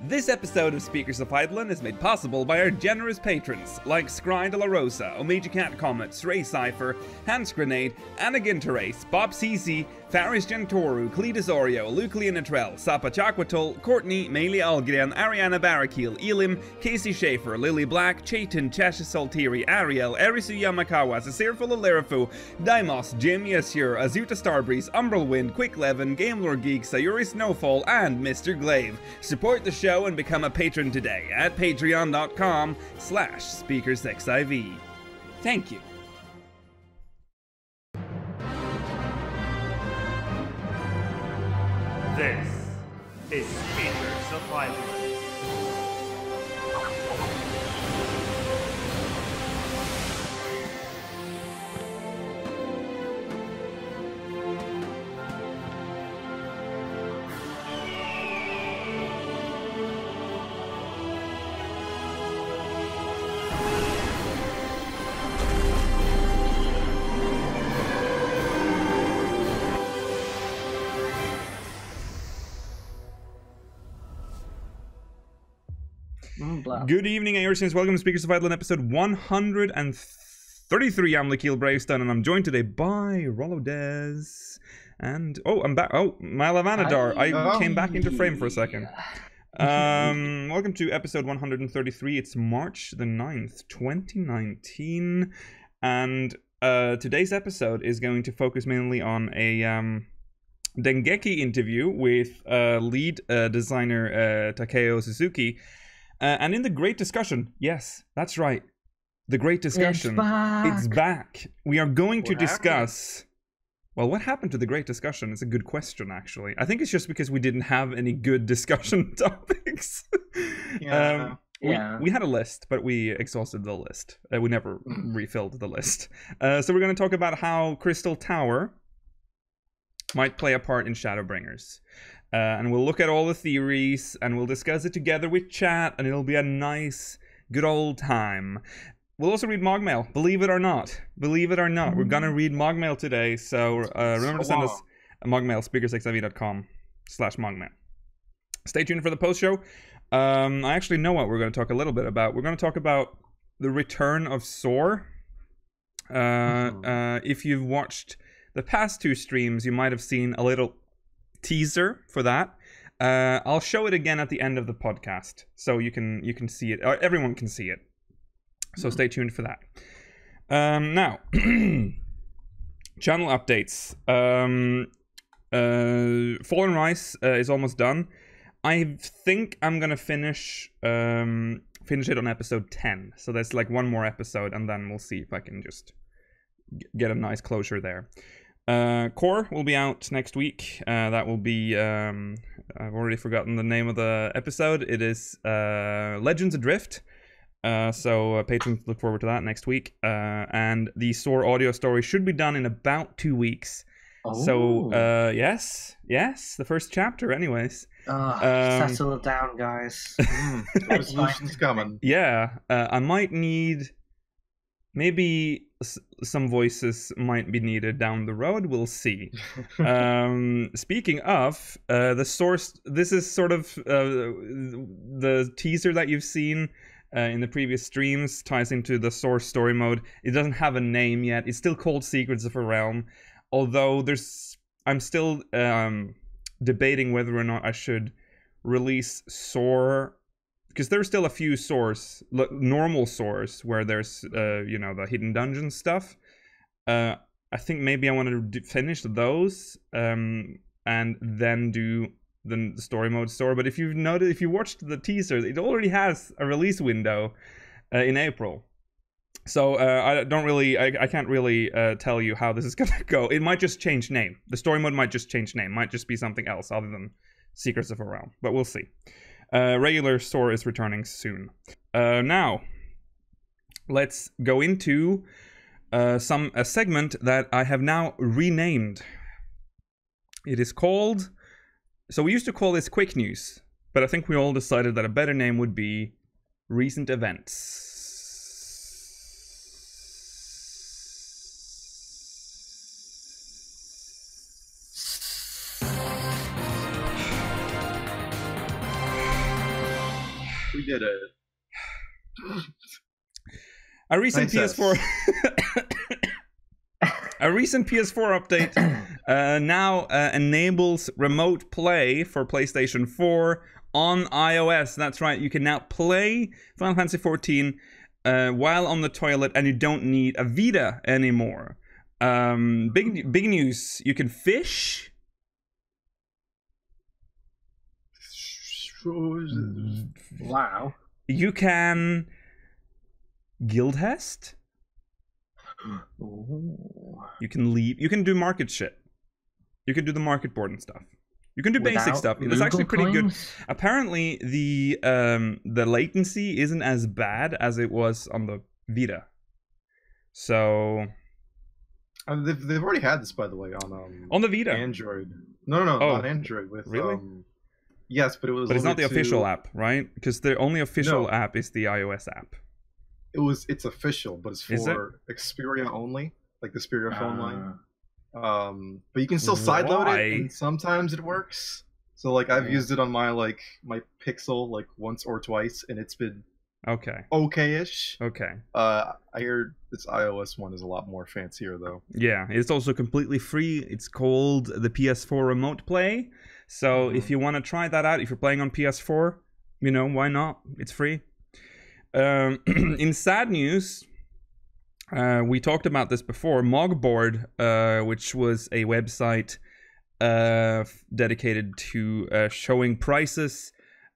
This episode of Speakers of Eidolon is made possible by our generous patrons, like Scry de la Rosa, Omega Cat Comet, Stray Cypher, Hans Grenade, Anna Ginterace, Bob CC, Faris Gentoru, Cletus Oreo, Luke Leonatrell, Sapa Chaquatol, Courtney, Meili Algren, Ariana Barakil, Elim, Casey Schaefer, Lily Black, Chaitin, Chasha Saltiri, Ariel, Erisu Yamakawa, Sasirful Alirafu, Daimos, Jim Yesur, Azuta Starbreeze, Umbrelwind, Quicklevin, Gamelord Geek, Sayuri Snowfall, and Mr. Glaive. Support the show and become a patron today at patreon.com/SpeakersXIV. Thank you. This is Speakers of Eidolon. Good evening, Aorsians. Welcome to Speakers of Eidolon, episode 133. I'm Lakeel Bravestone, and I'm joined today by Rollo Des. And, oh, I'm back. Oh, Malavanadar. I came back into frame for a second. Welcome to episode 133. It's March the 9th, 2019. And today's episode is going to focus mainly on a Dengeki interview with lead designer Takeo Suzuki. And in the Great Discussion, yes, that's right, the Great Discussion, it's back. We are going to discuss, well, what happened to the Great Discussion? It's a good question, actually. I think it's just because we didn't have any good discussion topics. We had a list, but we exhausted the list. We never refilled the list. So we're going to talk about how Crystal Tower might play a part in Shadowbringers. And we'll look at all the theories, and we'll discuss it together with chat, and it'll be a nice, good old time. We'll also read MogMail, believe it or not. Believe it or not, we're gonna read MogMail today, so remember to send us a MogMail, speakersxiv.com/MogMail. Stay tuned for the post-show. I actually know what we're going to talk a little bit about. We're going to talk about the return of SoaR. If you've watched the past two streams, you might have seen a little teaser for that. I'll show it again at the end of the podcast, so you can see it. Everyone can see it. So stay tuned for that. Now, channel updates. Fallen Rise is almost done. I think I'm gonna finish it on episode 10. So there's like one more episode, and then we'll see if I can just get a nice closure there. Core will be out next week. That will be, I've already forgotten the name of the episode. It is Legends Adrift. So patrons look forward to that next week. And the SoaR audio story should be done in about 2 weeks. Oh. So, yes, the first chapter anyways. Settle it down, guys. Resolution's coming. Yeah, I might need... Maybe some voices might be needed down the road. We'll see. Speaking of the source, this is sort of the teaser that you've seen in the previous streams. Ties into the SoaR story mode. It doesn't have a name yet. It's still called Secrets of a Realm. Although I'm still debating whether or not I should release SoaR. Because there's still a few SoaRs, normal SoaRs, where there's, the hidden dungeon stuff. I think maybe I want to finish those, and then do the story mode SoaR. But if you watched the teaser, it already has a release window in April. So I can't really tell you how this is gonna go. It might just change name. The story mode might just change name. Might just be something else other than Secrets of a Realm. But we'll see. Regular SoaR is returning soon. Now, let's go into a segment that I have now renamed. It is called... So we used to call this Quick News, but I think we all decided that a better name would be Recent Events. did it. A recent PS4 a recent PS4 update now enables remote play for PlayStation 4 on iOS. That's right, you can now play Final Fantasy XIV while on the toilet, and you don't need a Vita anymore. Big news, you can fish. Wow. You can guildhest. Ooh. You can leave. You can do market shit. You can do the market board and stuff. You can do basic stuff. It's actually pretty good. Apparently, the latency isn't as bad as it was on the Vita. So they've already had this, by the way, on the Vita. Android. No, not Android. With really? Yes, but it was. But it's not the official app, right? Because the only official app is the iOS app. It's official, but it's for Xperia only, like the Xperia phone line. But you can still sideload it, and sometimes it works. So like I've used it on my my Pixel like once or twice, and it's been okay-ish. Okay. I heard this iOS one is a lot more fancier though. Yeah, it's also completely free. It's called the PS4 Remote Play. So if you want to try that out, if you're playing on PS4, you know, why not? It's free. In sad news, we talked about this before. MogBoard, which was a website dedicated to showing prices,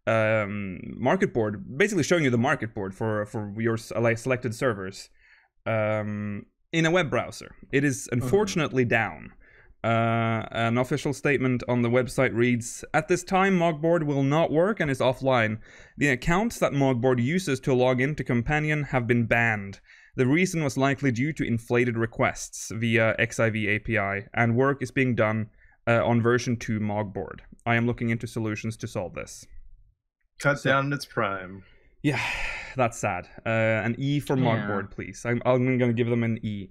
market board, basically showing you the market board for your selected servers in a web browser. It is unfortunately down. An official statement on the website reads, "At this time, MogBoard will not work and is offline. The accounts that MogBoard uses to log into Companion have been banned. The reason was likely due to inflated requests via FFXIV API, and work is being done on version 2 MogBoard. I am looking into solutions to solve this." Cut down its prime. Yeah, that's sad. An E for MogBoard, please. I'm going to give them an E.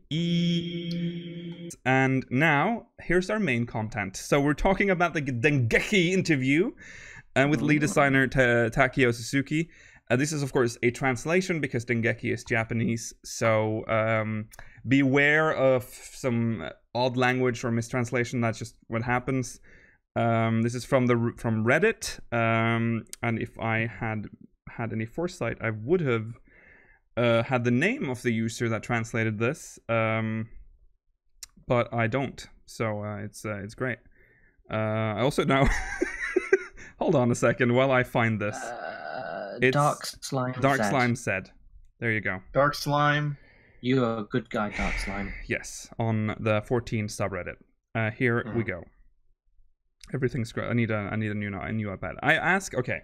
And now, here's our main content. So we're talking about the Dengeki interview with lead designer Takeo Suzuki. This is, of course, a translation because Dengeki is Japanese. So beware of some odd language or mistranslation. That's just what happens. This is from Reddit. And if I had any foresight, I would have had the name of the user that translated this, but I don't. So it's great. I also know. Hold on a second while I find this. It's Dark Slime. Slime said. There you go. Dark Slime. You're a good guy, Dark Slime. Yes, on the 14 subreddit. Here we go. Everything's great. I need a new iPad. I ask. Okay.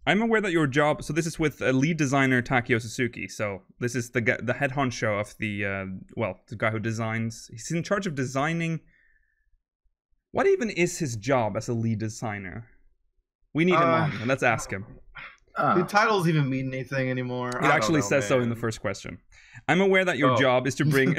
I'm aware that your job. So this is with lead designer Takeo Suzuki. So this is the head honcho of the the guy who designs. He's in charge of designing. What even is his job as a lead designer? We need him on. And let's ask him. Do titles even mean anything anymore? It actually says so in the first question. I'm aware that your job is to bring...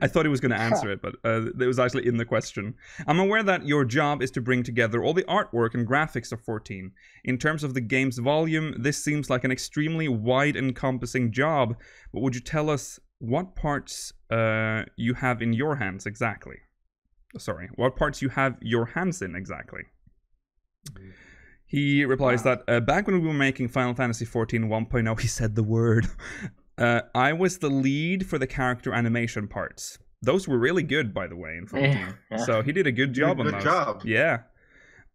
I thought he was going to answer it, but it was actually in the question. I'm aware that your job is to bring together all the artwork and graphics of 14. In terms of the game's volume, this seems like an extremely wide-encompassing job, but would you tell us what parts you have in your hands exactly? Sorry, what parts you have your hands in exactly? He replies that back when we were making Final Fantasy XIV 1.0, he said the word... I was the lead for the character animation parts. Those were really good, by the way, in 14. So he did a good job on those. Good job. Yeah.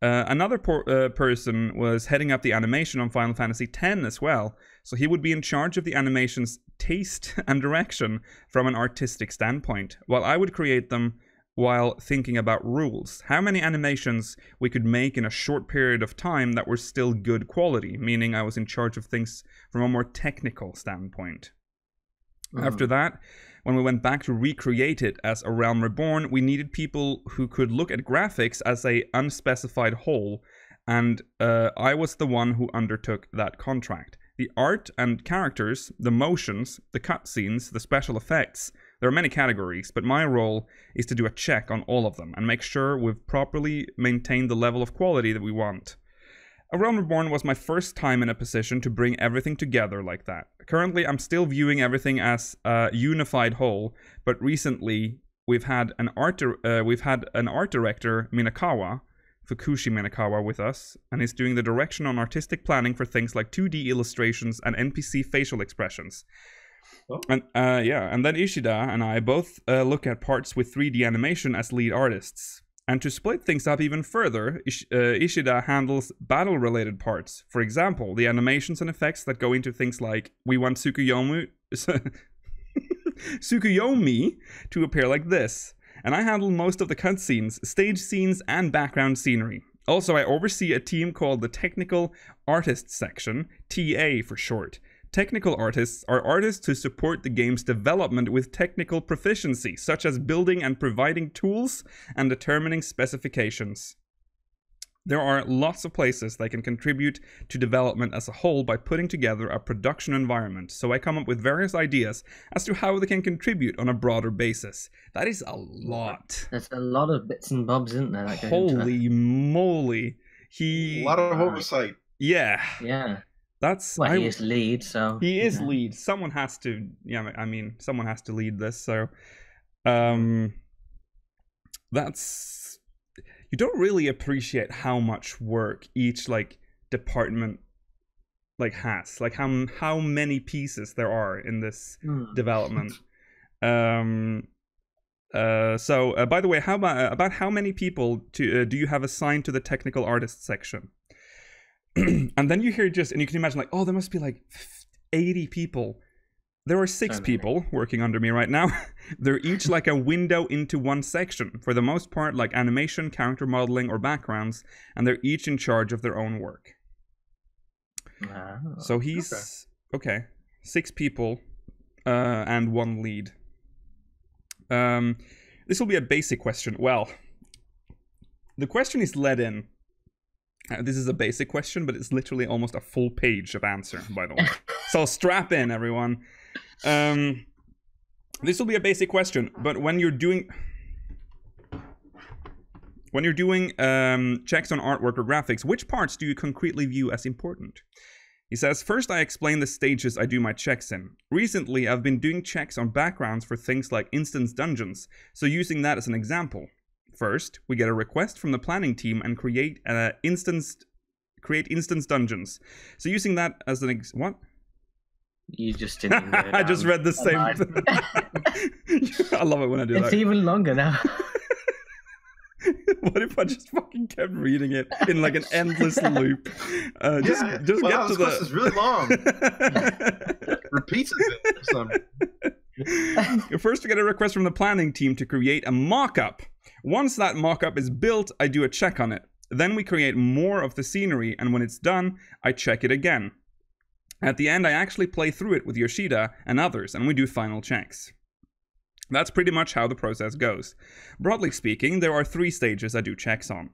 Another person was heading up the animation on Final Fantasy X as well. So he would be in charge of the animation's taste and direction from an artistic standpoint, while I would create them while thinking about rules. How many animations we could make in a short period of time that were still good quality, meaning I was in charge of things from a more technical standpoint. After that, when we went back to recreate it as A Realm Reborn, we needed people who could look at graphics as a unspecified whole, and I was the one who undertook that contract. The art and characters, the motions, the cutscenes, the special effects, there are many categories, but my role is to do a check on all of them and make sure we've properly maintained the level of quality that we want. A Realm Reborn was my first time in a position to bring everything together like that. Currently, I'm still viewing everything as a unified whole, but recently we've had an art director, Minakawa, Fukushi Minakawa, with us, and he's doing the direction on artistic planning for things like 2D illustrations and NPC facial expressions. Oh. And and then Ishida and I both look at parts with 3D animation as lead artists. And to split things up even further, Ishida handles battle-related parts. For example, the animations and effects that go into things like, we want Tsukuyomi to appear like this. And I handle most of the cutscenes, stage scenes, and background scenery. Also, I oversee a team called the Technical Artists Section, TA for short. Technical artists are artists who support the game's development with technical proficiency, such as building and providing tools and determining specifications. There are lots of places they can contribute to development as a whole by putting together a production environment, so I come up with various ideas as to how they can contribute on a broader basis. That is a lot. There's a lot of bits and bobs, isn't there? That Holy moly. A lot of oversight. Yeah. Yeah. That's he is lead, so he is lead. Someone has to. Yeah, I mean, someone has to lead this. So, that's, you don't really appreciate how much work each department has, how many pieces there are in this development. So, by the way, how about how many people do you have assigned to the technical artists section? And then you hear and you can imagine oh, there must be 80 people. There are 6 people working under me right now. They're each a window into one section. For the most part, animation, character modeling, or backgrounds, and they're each in charge of their own work. So he's okay. 6 people and 1 lead. This will be a basic question. Well, the question is led in. This is a basic question, but it's literally almost a full page of answer, by the way. So strap in, everyone. This will be a basic question, but when you're doing checks on artwork or graphics, which parts do you concretely view as important? He says, first I explain the stages I do my checks in. Recently, I've been doing checks on backgrounds for things like instance dungeons, so using that as an example. First, we get a request from the planning team and create instance dungeons. So using that as an what? You just didn't. I just read the same. I love it when I do that. It's even longer now. What if I just fucking kept reading it in an endless loop? Just get to the. This is really long. Repeats it or something. First, we get a request from the planning team to create a mock-up. Once that mock-up is built, I do a check on it. Then we create more of the scenery, and when it's done, I check it again. At the end, I actually play through it with Yoshida and others, and we do final checks. That's pretty much how the process goes. Broadly speaking, there are 3 stages I do checks on.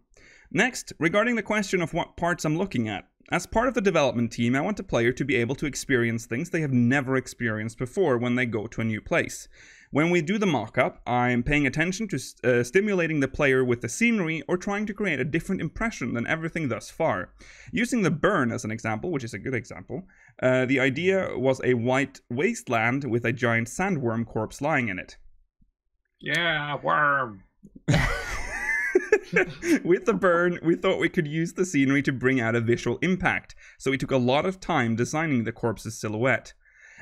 Next, regarding the question of what parts I'm looking at. As part of the development team, I want the player to be able to experience things they have never experienced before when they go to a new place. When we do the mock-up, I'm paying attention to stimulating the player with the scenery or trying to create a different impression than everything thus far. Using the burn as an example, which is a good example, the idea was a white wasteland with a giant sandworm corpse lying in it. Yeah, worm! With the burn, we thought we could use the scenery to bring out a visual impact, so we took a lot of time designing the corpse's silhouette.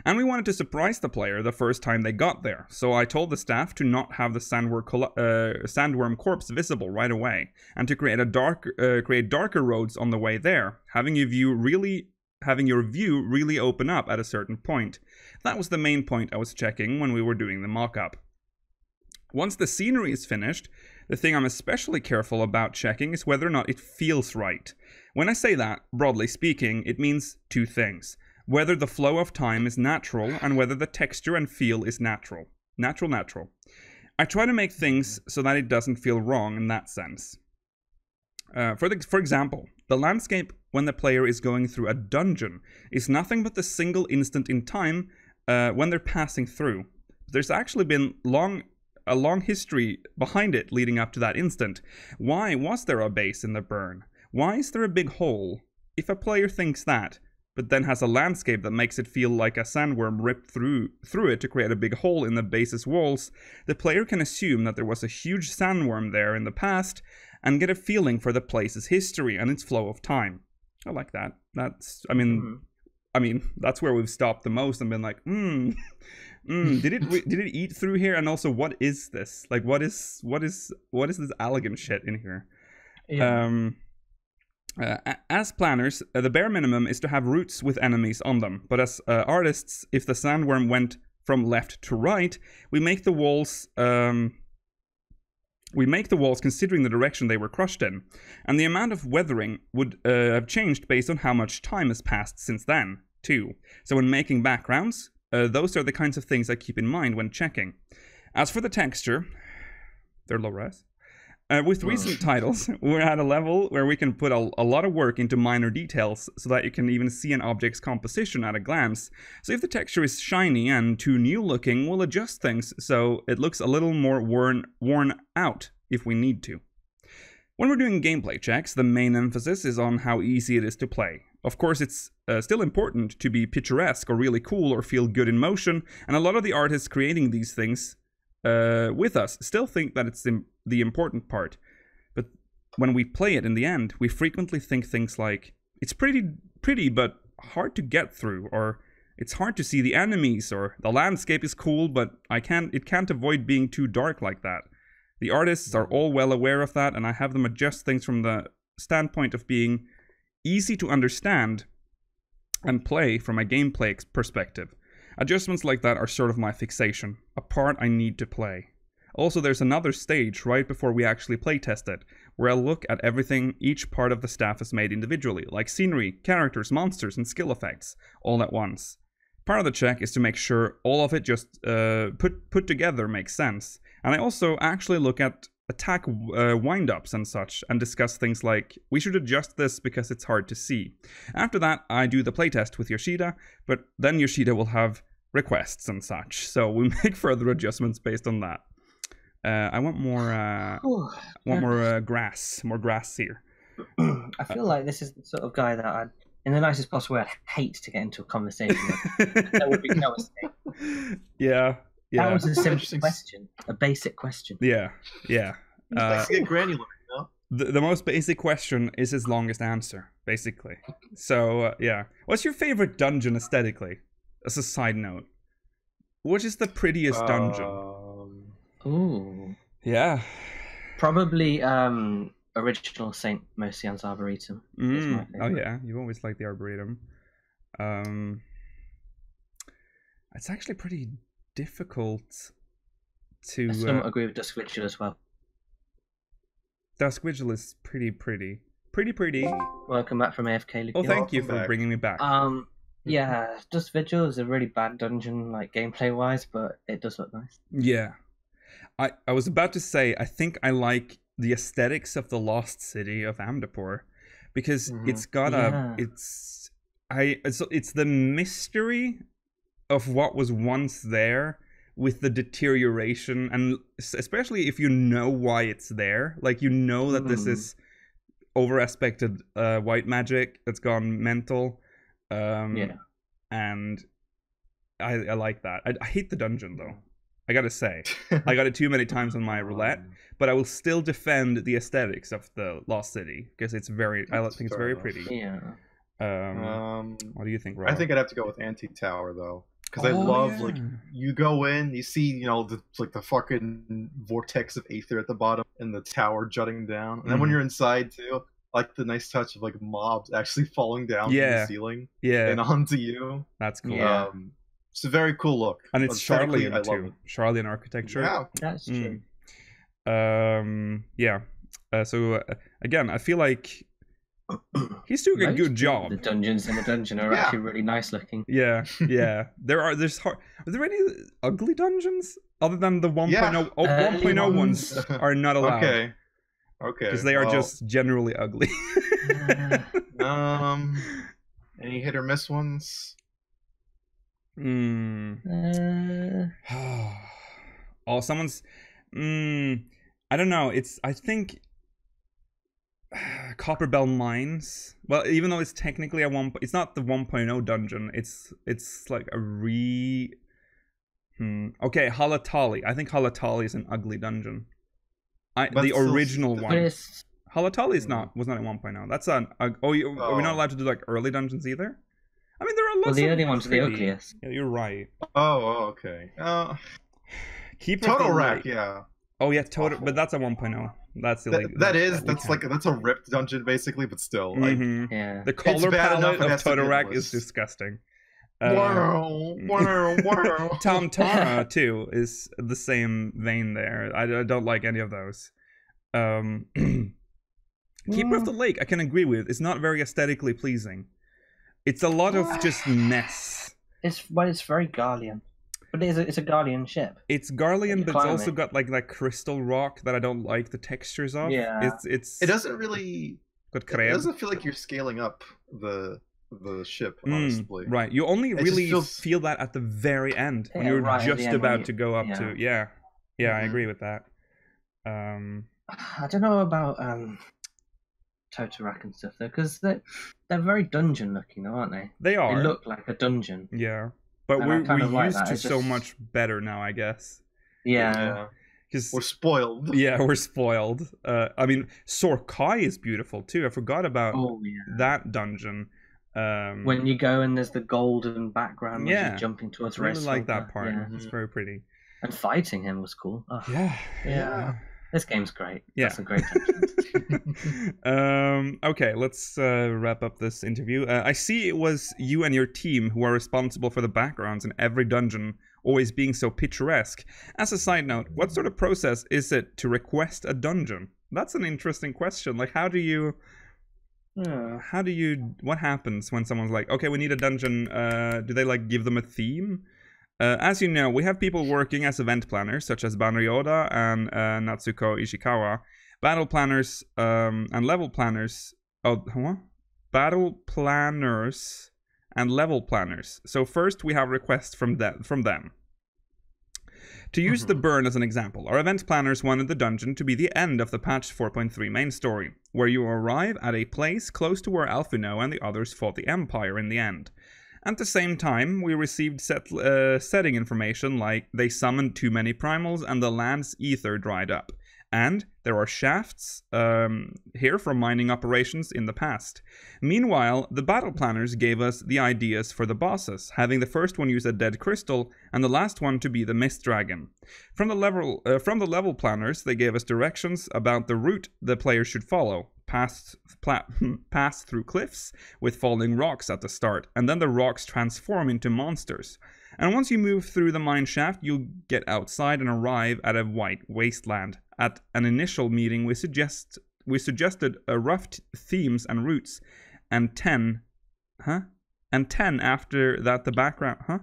And we wanted to surprise the player the first time they got there, so I told the staff to not have the sandworm corpse visible right away, and to create darker roads on the way there, having your view really open up at a certain point. That was the main point I was checking when we were doing the mock-up. Once the scenery is finished, the thing I'm especially careful about checking is whether or not it feels right. When I say that, broadly speaking, it means 2 things. Whether the flow of time is natural and whether the texture and feel is natural. Natural. I try to make things so that it doesn't feel wrong in that sense. For example, the landscape when the player is going through a dungeon is nothing but the single instant in time when they're passing through. There's actually been a long history behind it leading up to that instant. Why was there a base in the burn? Why is there a big hole? if a player thinks that, but then has a landscape that makes it feel like a sandworm ripped through it to create a big hole in the base's walls, the player can assume that there was a huge sandworm there in the past and get a feeling for the place's history and its flow of time. I like that. That's, I mean, that's where we've stopped the most and been like, did it eat through here? And also, what is this? Like, what is this Allegan shit in here? Yeah. As planners, the bare minimum is to have routes with enemies on them. But as artists, if the sandworm went from left to right, we make the walls considering the direction they were crushed in, and the amount of weathering would have changed based on how much time has passed since then, too. So when making backgrounds, those are the kinds of things I keep in mind when checking. As for the texture, they're low res. With recent titles, we're at a level where we can put a lot of work into minor details so that you can even see an object's composition at a glance. So if the texture is shiny and too new looking, we'll adjust things so it looks a little more worn out if we need to. When we're doing gameplay checks, the main emphasis is on how easy it is to play. Of course, it's still important to be picturesque or really cool or feel good in motion, and a lot of the artists creating these things with us still think that it's the important part. But when we play it in the end, we frequently think things like, it's pretty but hard to get through, or it's hard to see the enemies, or the landscape is cool but it can't avoid being too dark like that. The artists are all well aware of that, and I have them adjust things from the standpoint of being easy to understand and play from a gameplay perspective. Adjustments like that are sort of my fixation, a part I need to play. Also, there's another stage right before we actually playtest it, where I'll look at everything each part of the staff has made individually, like scenery, characters, monsters, and skill effects, all at once. Part of the check is to make sure all of it just put together makes sense, and I also actually look at attack wind-ups and such, and discuss things like, we should adjust this because it's hard to see. After that, I do the playtest with Yoshida, but then Yoshida will have requests and such, so we make further adjustments based on that. I want more grass here. I feel like this is the sort of guy that I'd, in the nicest possible way, I'd hate to get into a conversation with. There would be no escape. Yeah. That was a simple question, a basic question. Yeah. Let's get granular, you know? The most basic question is his longest answer, basically. So, yeah. What's your favorite dungeon aesthetically? As a side note. What is the prettiest dungeon? Ooh. Yeah. Probably original St. Mercian's Arboretum. Oh yeah, you always like the Arboretum. It's actually pretty difficult to... I somewhat agree with Dusk Vigil as well. Dusk Vigil is pretty. Pretty. Welcome back from AFK, Luke. Oh, thank you for bringing me back. Yeah, Dusk Vigil is a really bad dungeon, like gameplay-wise, but it does look nice. Yeah. I was about to say, I think I like the aesthetics of the Lost City of Amdapur, because it's got it's the mystery of what was once there with the deterioration, and especially if you know why it's there, like you know that this is over-aspected white magic that's gone mental, and I like that. I hate the dungeon though. I gotta say, I got it too many times on my roulette, but I will still defend the aesthetics of the Lost City because it's very. I think it's very pretty. Yeah. What do you think, Rob? I think I'd have to go with Anti-Tower though, because I love like you go in, you see the fucking vortex of Aether at the bottom and the tower jutting down, and then when you're inside too, like the nice touch of like mobs actually falling down from the ceiling, and onto you. That's cool. Yeah. It's a very cool look. And it's Charlian too. Charlian architecture. Yeah, that's true. So again, I feel like he's doing a good job. The dungeons in the dungeon are actually really nice looking. Yeah. Are there any ugly dungeons other than the 1.0? 1.0 ones are not allowed. Okay. Because they are just generally ugly. Any hit or miss ones? Oh, someone's. I don't know. I think Copperbell Mines. Well, even though it's technically it's not the 1.0 dungeon. It's like a Okay, Halatali. I think Halatali is an ugly dungeon. The original one. Halatali was not a 1.0. That's an. Are we not allowed to do like early dungeons either? I mean, there are lots. Well, the early ones are the ugliest. Yeah, you're right. Oh, okay. Total Rack, yeah. Oh yeah, Total, but that's a 1.0. That's illegal. That's a ripped dungeon basically, but still. Yeah. The color palette of Total Rack is disgusting. Wow. Tom Tara too is the same vein there. I don't like any of those. Keeper of the Lake, I can agree with. It's not very aesthetically pleasing. It's a lot of just mess. It's very Garlean, but it's a Garlean ship. It's Garlean, but it's also got like that crystal rock that I don't like the textures of. Yeah, it doesn't really. It doesn't feel like you're scaling up the ship, honestly. Right, you only really feel that at the very end when you're just about to go up to. Yeah, I agree with that. I don't know about Totorak and stuff though, because they're very dungeon looking, though, aren't they? They are. They look like a dungeon. Yeah, but we're used to so much better now, I guess. Yeah. Because we're spoiled. Yeah, we're spoiled. I mean, SoaR Kai is beautiful too. I forgot about that dungeon. When you go and there's the golden background when you're jumping towards I really like that part. Yeah. It's very pretty. And fighting him was cool. Oh. Yeah. This game's great. Yeah. That's a great tangent. Okay, let's wrap up this interview. I see it was you and your team who are responsible for the backgrounds in every dungeon, always being so picturesque. As a side note, what sort of process is it to request a dungeon? That's an interesting question. Like, what happens when someone's like, okay, we need a dungeon? Do they like give them a theme? As you know, we have people working as event planners, such as Banryoda and Natsuko Ishikawa, battle planners and level planners. Battle planners and level planners. So first, we have requests from them. To use the burn as an example, our event planners wanted the dungeon to be the end of the patch 4.3 main story, where you arrive at a place close to where Alphino and the others fought the Empire in the end. At the same time, we received setting information like they summoned too many primals and the land's ether dried up. And there are shafts here from mining operations in the past. Meanwhile, the battle planners gave us the ideas for the bosses, having the first one use a dead crystal and the last one to be the mist dragon. From the level planners, they gave us directions about the route the player should follow. Pass through cliffs with falling rocks at the start, and then the rocks transform into monsters. And once you move through the mine shaft, you'll get outside and arrive at a white wasteland. At an initial meeting, we suggested rough themes and routes, and 10 after that the background,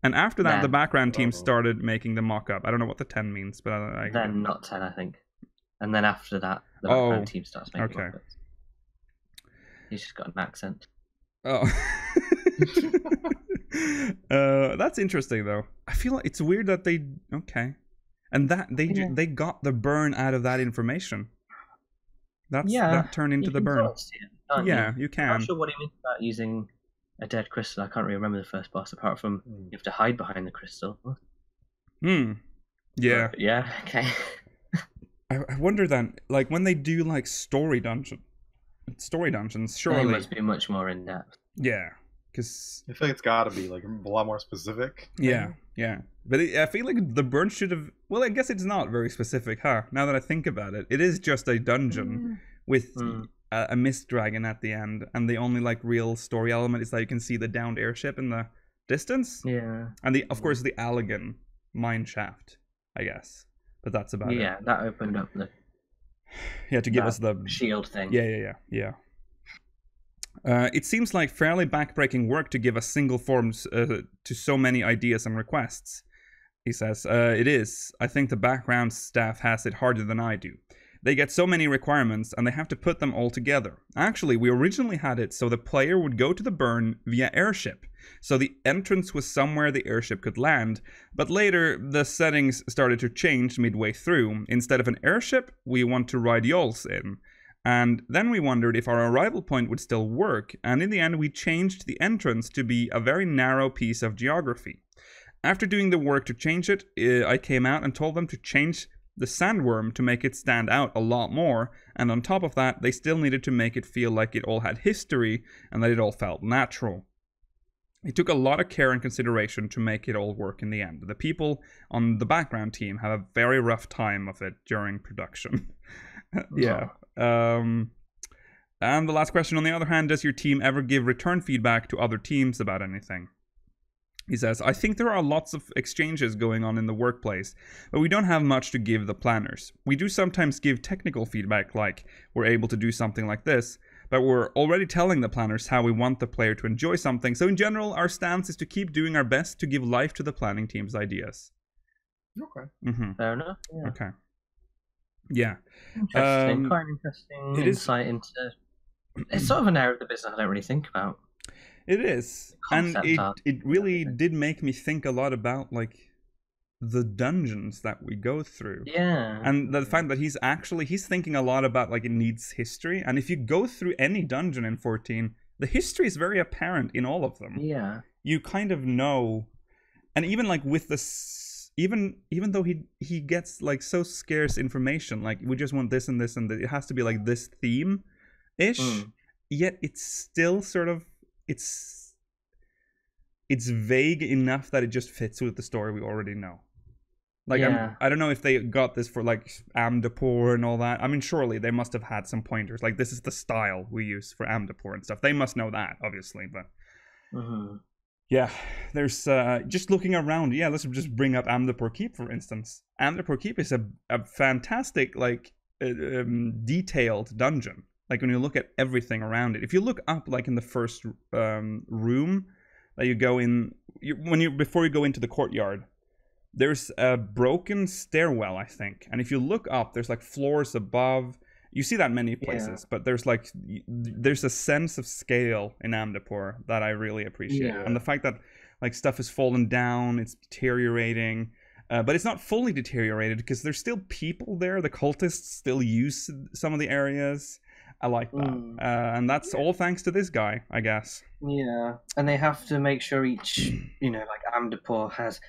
And after that, the background team started making the mock-up. I don't know what the 10 means, but then not 10, I think. And then after that, the background team starts making mock-ups. He's just got an accent. Oh. That's interesting, though. I feel like it's weird that they... Okay. And that they got the burn out of that information. That turned into the burn. You can. I'm not sure what he meant about using a dead crystal. I can't really remember the first boss, apart from you have to hide behind the crystal. Yeah. But, yeah, okay. I wonder then, like, when they do, like, story dungeons, surely... They must be much more in-depth. Yeah, because... I feel like it's gotta be, like, a lot more specific. Yeah. But I feel like the burn should have... Well, I guess it's not very specific, now that I think about it. It is just a dungeon with a mist dragon at the end, and the only, like, real story element is that you can see the downed airship in the distance. Yeah. And, of course, the Allegan mine shaft, I guess. But that's about it. Yeah, that opened up the... Yeah, to give us the... shield thing. Yeah. It seems like fairly backbreaking work to give us single forms to so many ideas and requests. He says, it is. I think the background staff has it harder than I do. They get so many requirements and they have to put them all together. Actually, we originally had it so the player would go to the burn via airship. So the entrance was somewhere the airship could land, but later the settings started to change midway through. Instead of an airship, we want to ride Yols in. And then we wondered if our arrival point would still work, and in the end we changed the entrance to be a very narrow piece of geography. After doing the work to change it, I came out and told them to change the sandworm to make it stand out a lot more, and on top of that, they still needed to make it feel like it all had history and that it all felt natural. It took a lot of care and consideration to make it all work in the end. The people on the background team have a very rough time of it during production. Yeah. And the last question, on the other hand, does your team ever give return feedback to other teams about anything? He says, I think there are lots of exchanges going on in the workplace, but we don't have much to give the planners. We do sometimes give technical feedback, like we're able to do something like this, but we're already telling the planners how we want the player to enjoy something. So in general, our stance is to keep doing our best to give life to the planning team's ideas. Okay. Mm-hmm. Fair enough. Yeah. Okay. Yeah. Interesting. Quite an interesting insight into. It's sort of an area of the business I don't really think about. It is, and it really did make me think a lot about like the dungeons that we go through. Yeah, and the fact that he's thinking a lot about like it needs history, and if you go through any dungeon in 14, the history is very apparent in all of them. Yeah, you kind of know, and even like with this, even though he gets like so scarce information, like we just want this and this and that, it has to be like this theme ish. Yet it's still sort of. It's vague enough that it just fits with the story we already know. Like, yeah. I don't know if they got this for, like, Amdapor and all that. I mean, surely they must have had some pointers. Like, this is the style we use for Amdapor and stuff. They must know that, obviously, but... Yeah, there's, just looking around, yeah, let's just bring up Amdapor Keep, for instance. Amdapor Keep is a fantastic, like, detailed dungeon. Like, when you look at everything around it. If you look up, like, in the first room that you go in... before you go into the courtyard, there's a broken stairwell, I think. And if you look up, there's, like, floors above. You see that many places. But there's, like... There's a sense of scale in Amdapor that I really appreciate. Yeah. And the fact that, like, stuff has fallen down, it's deteriorating... but it's not fully deteriorated because there's still people there. The cultists still use some of the areas... I like that. And that's all thanks to this guy, I guess. Yeah. And they have to make sure each, like Amdapor has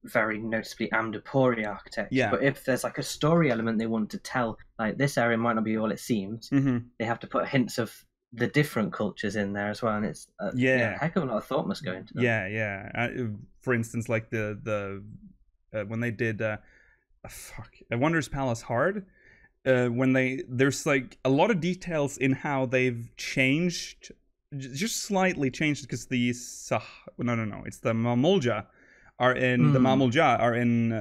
very noticeably Amdapori architecture. Yeah. But if there's like a story element they want to tell, like this area might not be all it seems, they have to put hints of the different cultures in there as well. And it's a heck of a lot of thought must go into them. Yeah. For instance, like the when they did Wonders Palace Hard, there's like a lot of details in how they've changed, just slightly changed, because it's the Mamulja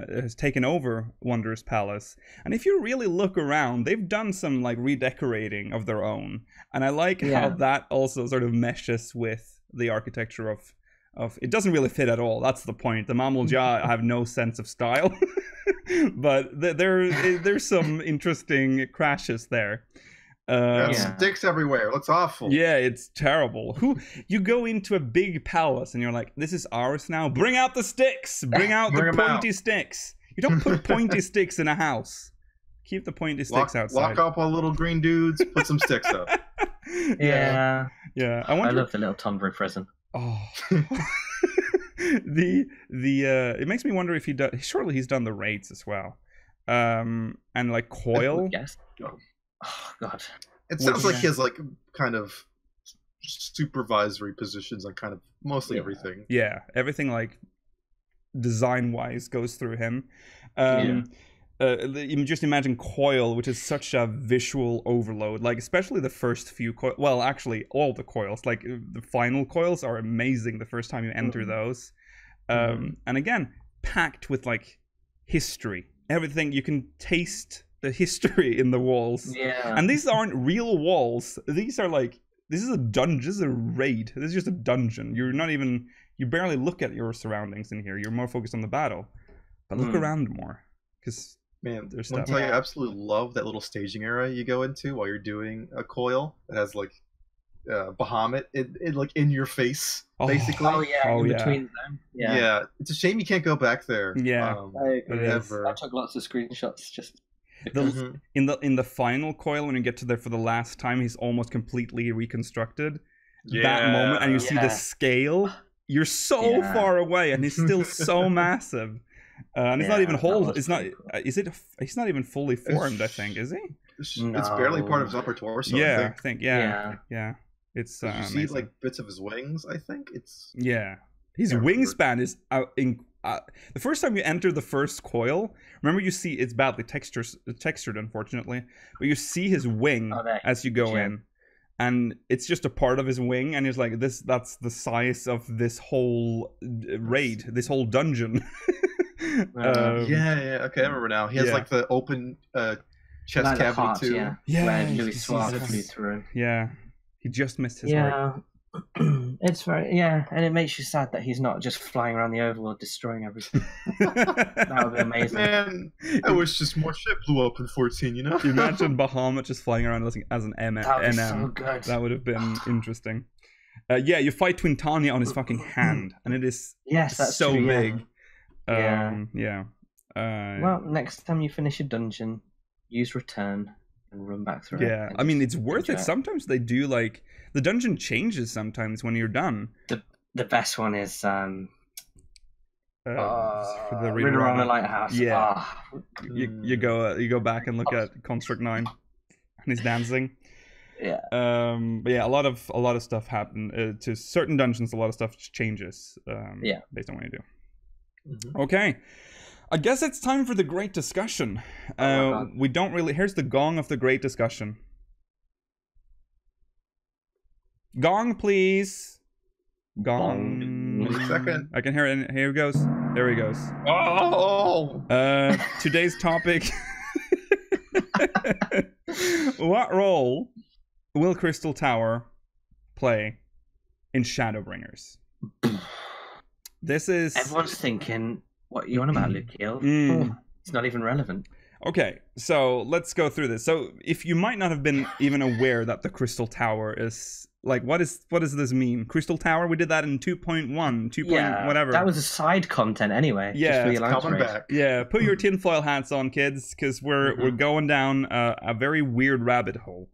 has taken over Wondrous Palace, and if you really look around, they've done some like redecorating of their own, and I like how that also sort of meshes with the architecture of it doesn't really fit at all. That's the point. The Mamulja have no sense of style. But there's some interesting crashes there. Sticks everywhere. Looks awful. Yeah, it's terrible. You go into a big palace and you're like, this is ours now. Bring out the sticks. Bring out the pointy sticks. You don't put pointy sticks in a house. Keep the pointy sticks outside. Lock up all little green dudes. Put some sticks up. Yeah. I love the little Tumblr prison. Oh. It makes me wonder if surely he's done the raids as well, and like Coil. Yes. Oh god. It sounds like he has like kind of supervisory positions on kind of mostly everything. Yeah, everything like design wise goes through him. Just imagine Coil, which is such a visual overload, like especially the first few well, actually all the coils, like the final coils are amazing the first time you enter those. And again, packed with like history, everything. You can taste the history in the walls. And these aren't real walls. These are like, this is a dungeon, this is a raid, this is just a dungeon. You barely look at your surroundings in here. You're more focused on the battle, but look around more, because man, there's stuff. I absolutely love that little staging area you go into while you're doing a coil that has like Bahamut in like in your face, basically. Between them. Yeah, it's a shame you can't go back there. I agree. I took lots of screenshots. Just in the final coil, when you get to there for the last time, he's almost completely reconstructed. That moment, and you see the scale. You're so far away, and he's still so massive. And it's not even whole. It's not. Cool. Is it? He's not even fully formed. I think. Is he? It's barely part of his upper torso. Yeah, I think. Yeah. It's. You see like bits of his wings. I think it's. Yeah, his wingspan is the first time you enter the first coil. Remember, you see it's badly textured, unfortunately, but you see his wing as you go in. And it's just a part of his wing, and he's like, that's the size of this whole raid, this whole dungeon. Okay, I remember now. He has like the open chest cavity too. Where Louis SoaR flew through. Yeah, he just missed his heart. It's very and it makes you sad that he's not just flying around the overworld destroying everything. That would be amazing. Man, I wish just more shit blew up in 14. You know, imagine Bahamut just flying around as an NM. That would be so good. That would have been interesting. You fight Twintania on his fucking hand, and it is that's so true, big. Well, next time you finish a dungeon, use return and run back through it. Yeah, I mean, it's worth it. Sometimes they do, like, the dungeon changes sometimes when you're done. The best one is for the Riddler on the Lighthouse. Yeah. You go back and look at Construct 9 and he's dancing. Yeah. But yeah, a lot of stuff happen to certain dungeons. A lot of stuff changes. Based on what you do. Mm-hmm. Okay. I guess it's time for the great discussion. We don't really. Here's the gong of the great discussion. Gong, please. Gong. 1 second. I can hear it. Here he goes. There he goes. Oh. Today's topic. What role will Crystal Tower play in Shadowbringers? This is. Everyone's thinking, what are you on about, Luke? It's not even relevant. Okay, so let's go through this. So, if you might not have been even aware that the Crystal Tower is like, what does this mean? Crystal Tower? We did that in 2.1, 2. Whatever. That was a side content anyway. Yeah, just for the coming back. Yeah, put your tinfoil hats on, kids, because we're going down a very weird rabbit hole.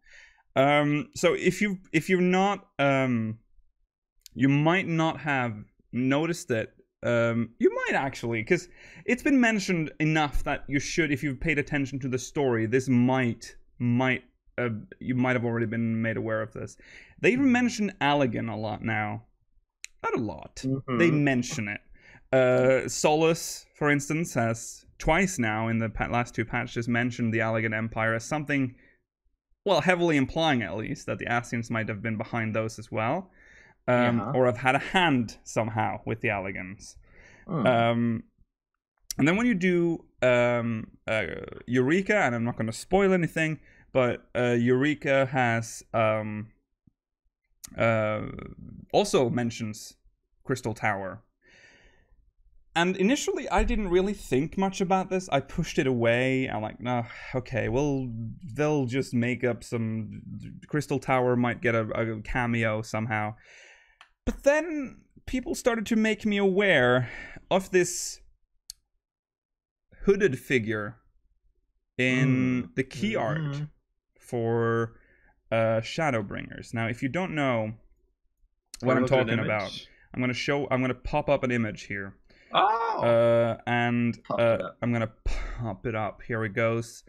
So if you're not you might not have noticed it. You might actually, because it's been mentioned enough that you should, if you've paid attention to the story, this might you might have already been made aware of this. They even mention Allegan a lot now. Not a lot. They mention it. Solus, for instance, has twice now in the last 2 patches mentioned the Allegan Empire as something, well, heavily implying at least that the Ascians might have been behind those as well. Or have had a hand somehow with the Allegans. And then when you do Eureka, and I'm not going to spoil anything, but Eureka has also mentions Crystal Tower. And initially, I didn't really think much about this. I pushed it away. I'm like, no, okay, well, they'll just make up some... Crystal Tower might get a cameo somehow. But then people started to make me aware of this hooded figure in the key art for Shadowbringers. Now, if you don't know what I'm talking about, I'm gonna pop up an image here. I'm gonna pop it up. Here it goes.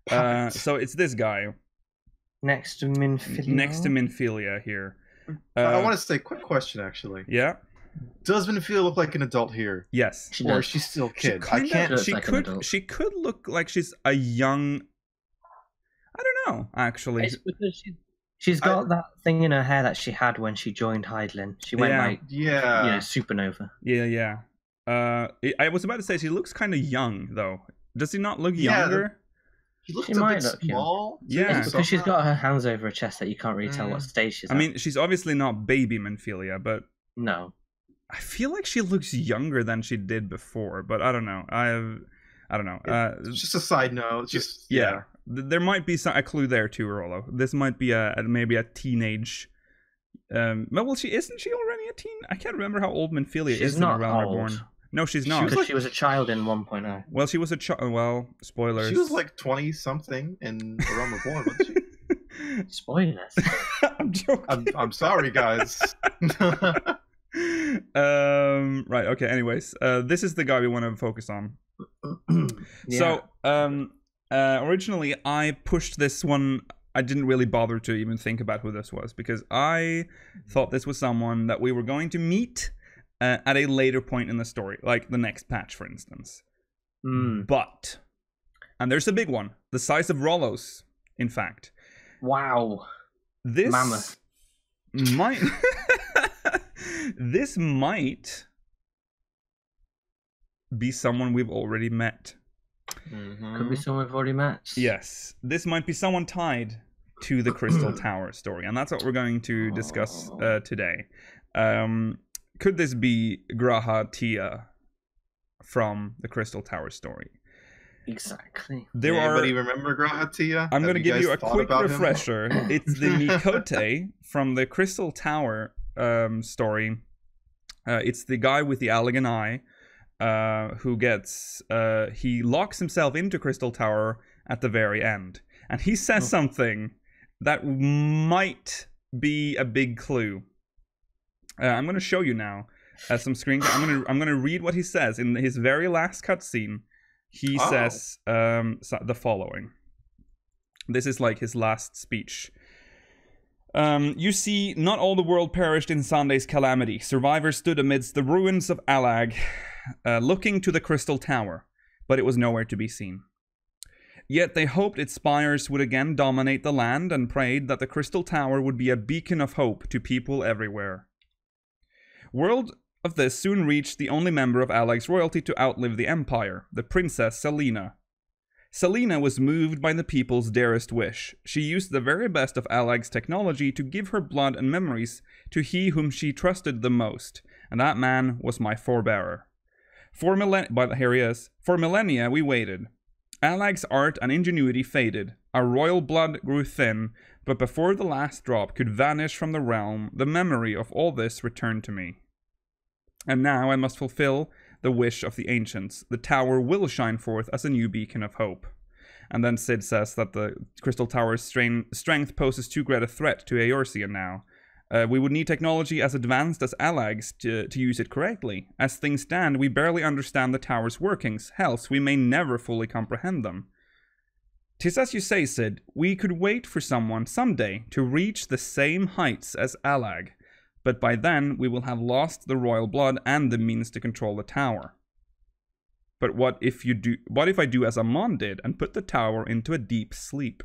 So it's this guy next to Minfilia. Next to Minfilia here. I want to say, quick question actually. Yeah. Does Minfilia look like an adult here? Yes. Or is she still a kid? She could look like she's a young. I don't know, actually. It's because she's got that thing in her hair that she had when she joined Hydaelyn. She went supernova. Yeah. I was about to say she looks kind of young though. Does he not look younger? She looks a bit small. Yeah, it's because she's got her hands over her chest that you can't really tell what stage she's at. I mean, she's obviously not baby Minfilia, but no. I feel like she looks younger than she did before, but I don't know. I don't know. It's just a side note. Just there might be a clue there too, Rollo. This might be maybe a teenage. Well, isn't she already a teen? I can't remember how old Minfilia is in A Realm Reborn. No, she's not. She was a child in 1.0. Well, she was a child. Well, spoilers. She was like 20-something in A Realm Reborn, wasn't she? Spoilers. I'm joking. I'm sorry, guys. Right. Okay. Anyways, this is the guy we want to focus on. Yeah. So, originally I pushed this one. I didn't really bother to even think about who this was because I thought this was someone that we were going to meet at a later point in the story, like the next patch, for instance. But, and there's a big one, the size of Rollos, in fact. Wow. This Mammoth. might this might be someone we've already met. Could be someone we've already met. Yes, this might be someone tied to the Crystal Tower story, and that's what we're going to discuss today. Could this be Graha Tia from the Crystal Tower story? Exactly. Anybody remember Graha Tia? I'm going to give you a quick refresher. It's the Mikote from the Crystal Tower story. It's the guy with the Allegan eye who gets... he locks himself into Crystal Tower at the very end. And he says something that might be a big clue. I'm going to show you now some screen. I'm going to read what he says in his very last cutscene. He says the following. This is like his last speech. You see, not all the world perished in Sunday's calamity. Survivors stood amidst the ruins of Alag, looking to the Crystal Tower, but it was nowhere to be seen. Yet they hoped its spires would again dominate the land and prayed that the Crystal Tower would be a beacon of hope to people everywhere. Word of this soon reached the only member of Alag's royalty to outlive the Empire, the Princess Selena. Selena was moved by the people's dearest wish. She used the very best of Alag's technology to give her blood and memories to he whom she trusted the most, and that man was my forebearer. For millennia we waited. Alag's art and ingenuity faded. Our royal blood grew thin, but before the last drop could vanish from the realm, the memory of all this returned to me. And now I must fulfill the wish of the ancients. The tower will shine forth as a new beacon of hope. And then Sid says that the Crystal Tower's strength poses too great a threat to Eorzean now. We would need technology as advanced as Alag's to use it correctly. As things stand, we barely understand the tower's workings, else we may never fully comprehend them. 'Tis as you say, Sid, we could wait for someone someday to reach the same heights as Alag. But by then, we will have lost the royal blood and the means to control the tower. But what if I do as Amon did and put the tower into a deep sleep?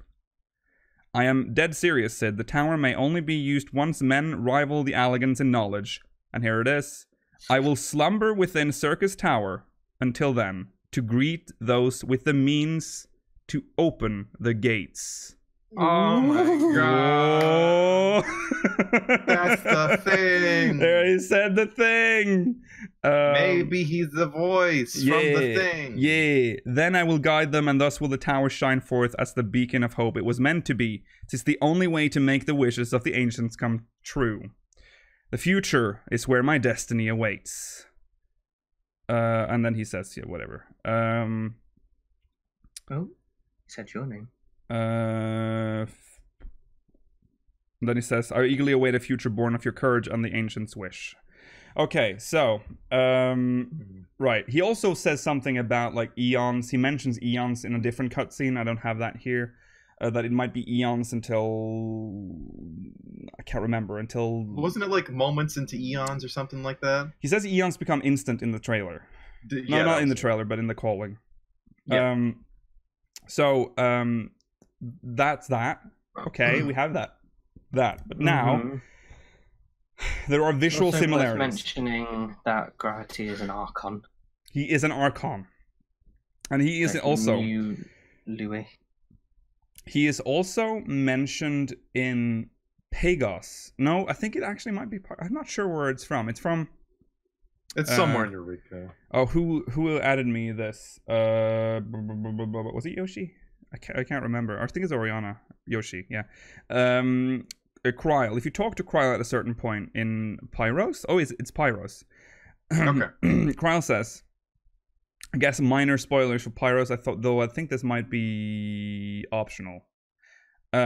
I am dead serious, Sid. The tower may only be used once men rival the Allegans in knowledge. And here it is. I will slumber within Circus Tower until then, to greet those with the means to open the gates. Oh my god. That's the thing. There, he said the thing. Maybe he's the voice from the thing. Yeah. Then I will guide them, and thus will the tower shine forth as the beacon of hope it was meant to be. 'Tis the only way to make the wishes of the ancients come true. The future is where my destiny awaits. And then he says, yeah, whatever. Oh, he said your name. Then he says, I eagerly await a future born of your courage and the ancients' wish. Okay, so, right. He also says something about, like, eons. He mentions eons in a different cutscene. I don't have that here. That it might be eons until... I can't remember, until... Wasn't it, like, moments into eons or something like that? He says eons become instant in the trailer. No, not in the trailer, but in the calling. Yeah. That's that. Okay, we have that. But now, there are visual also similarities. Mentioning that Gravity is an Archon. He is an Archon. And he is like also... Louis. He is also mentioned in Pagos. No, I think it actually might be... I'm not sure where it's from. It's from... It's somewhere in Eureka. Oh, who added me this? Was it Yoshi? I can't remember. I think it's Oriana. Yoshi, yeah. Kryl. If you talk to Kryl at a certain point in Pyros... Oh, it's Pyros. Okay. Kryle says, I guess minor spoilers for Pyros. I think this might be optional. I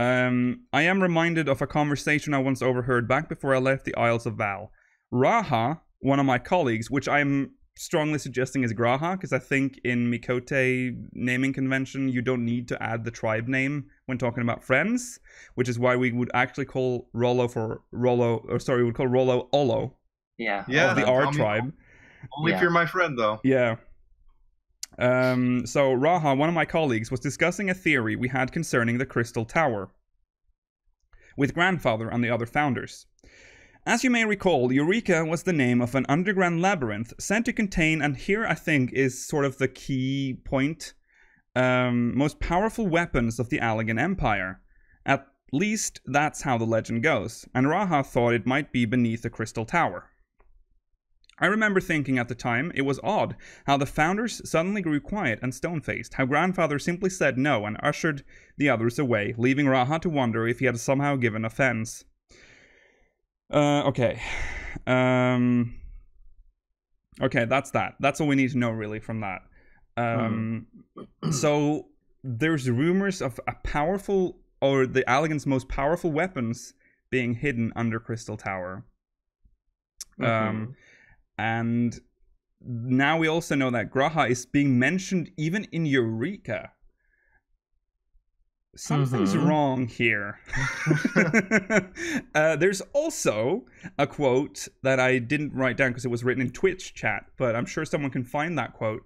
am reminded of a conversation I once overheard back before I left the Isles of Val. Raha, one of my colleagues, which I'm strongly suggesting is Graha, because I think in Mikote naming convention you don't need to add the tribe name when talking about friends, which is why we would actually call Rollo we would call Rollo Olo. Yeah. Of the R tribe. Only if you're my friend, though. Yeah. So Raha, one of my colleagues, was discussing a theory we had concerning the Crystal Tower with Grandfather and the other founders. As you may recall, Eureka was the name of an underground labyrinth sent to contain, and here I think is sort of the key point, most powerful weapons of the Allegan Empire. At least that's how the legend goes, and Raha thought it might be beneath the Crystal Tower. I remember thinking at the time it was odd how the founders suddenly grew quiet and stone-faced, how Grandfather simply said no and ushered the others away, leaving Raha to wonder if he had somehow given offense. Okay, that's that. That's all we need to know, really, from that. So, there's rumors of the Allegan's most powerful weapons being hidden under Crystal Tower. And now we also know that Graha is being mentioned even in Eureka. Something's wrong here. There's also a quote that I didn't write down because it was written in Twitch chat, but I'm sure someone can find that quote.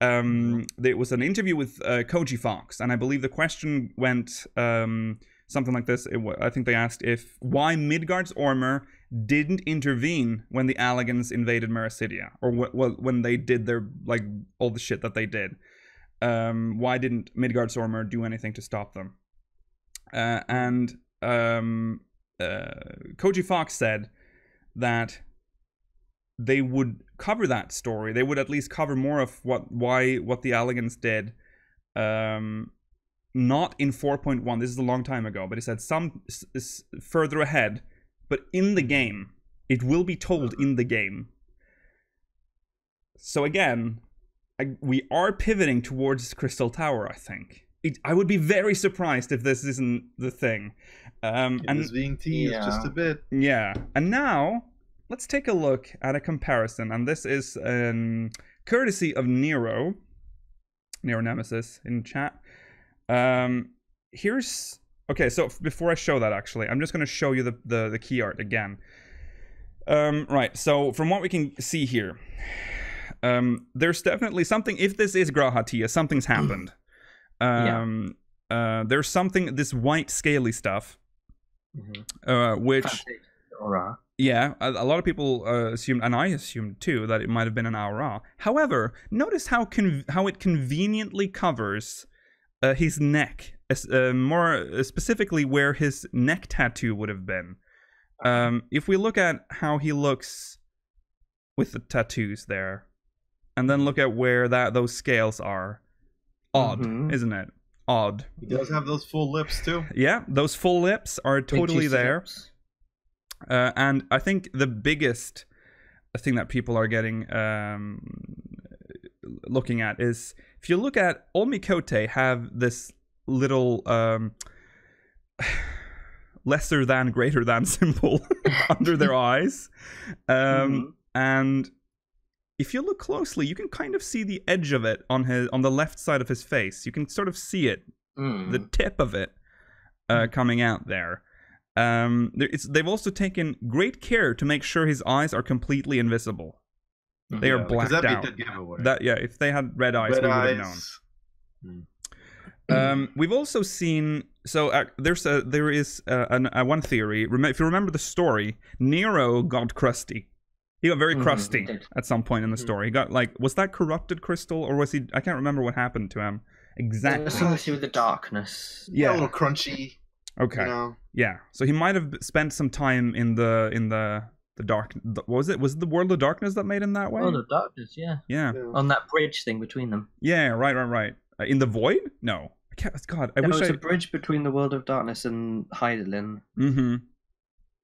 It was an interview with Koji Fox, and I believe the question went something like this. I think they asked why Midgard's armor didn't intervene when the Allegans invaded Mericidia, or when they did their, like, all the shit that they did. Why didn't Midgard's armor do anything to stop them? And Koji Fox said that they would cover that story. They would at least cover more of what the Allegans did. Not in 4.1. This is a long time ago, but he said some further ahead. But in the game, it will be told in the game. So again, we are pivoting towards Crystal Tower, I think. I would be very surprised if this isn't the thing. It is being teased just a bit. Yeah. And now, let's take a look at a comparison. And this is courtesy of Nero Nemesis in chat. Okay, so before I show that, actually, I'm just going to show you the key art again. Right, so from what we can see here, there's definitely something. If this is Grahatia, something's happened. There's something, this white scaly stuff, which, yeah, a lot of people assumed, and I assumed too, that it might have been an aura. However, notice how it conveniently covers his neck, more specifically where his neck tattoo would have been. If we look at how he looks with the tattoos there, and then look at where those scales are, odd, isn't it? Odd. He does have those full lips too. Yeah, those full lips are totally there. And I think the biggest thing that people are getting looking at is, if you look at all Mikote have this little lesser than greater than symbol under their eyes, and if you look closely, you can kind of see the edge of it on the left side of his face. You can sort of see it, the tip of it coming out there. They've also taken great care to make sure his eyes are completely invisible. They are blacked out. If they had red eyes, we would have known. We've also seen, there is one theory. If you remember the story, Nero got crusty. He got very crusty at some point in the story. He got, like, was that corrupted crystal, or was he? I can't remember what happened to him exactly. Something to do with the darkness. Yeah, a little crunchy. Okay. You know? Yeah. So he might have spent some time in the dark. What was it? Was it the World of Darkness that made him that way? World of Darkness, yeah. On that bridge thing between them. Yeah. Right. In the Void? No. I can't. God, I wish it's a bridge between the World of Darkness and Heidelin.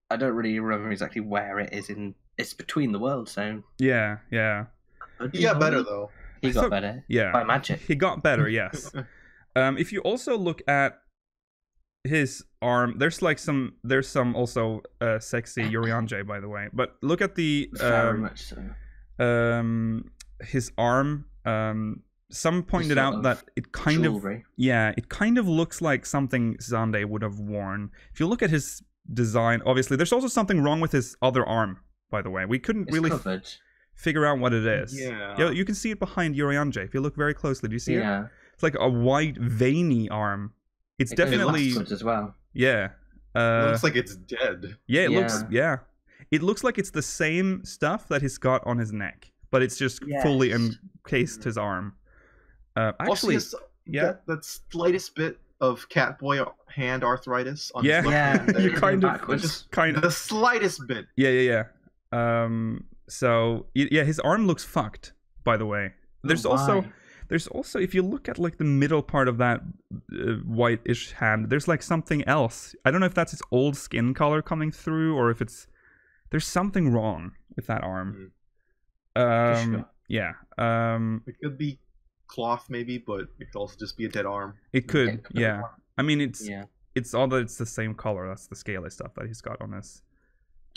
I don't really remember exactly where it is in it's between the worlds, so yeah. He got better though. He got better. Yeah, by magic. He got better. Yes. If you also look at his arm, there's some also sexy Urianger, by the way. But look at the very much so. His arm. Some pointed out that it kind of looks like something Xande would have worn. If you look at his design, obviously there's also something wrong with his other arm, by the way. We couldn't really figure out what it is. Yeah, you can see it behind Urianger if you look very closely. Do you see it? It's like a white veiny arm. It's definitely good as well. Yeah. It looks like it's dead. Yeah, it looks it looks like it's the same stuff that he's got on his neck, but it's just fully encased his arm. Actually, also, that slightest bit of Catboy hand arthritis on his left hand. You kind of the slightest bit. Yeah. So his arm looks fucked, by the way. There's also if you look at like the middle part of that whitish hand, there's like something else. I don't know if that's his old skin color coming through, or if there's something wrong with that arm. Yeah. It could be cloth maybe, but it could also just be a dead arm. It could, yeah. I mean, it's all that it's the same color. That's the scaly stuff that he's got on his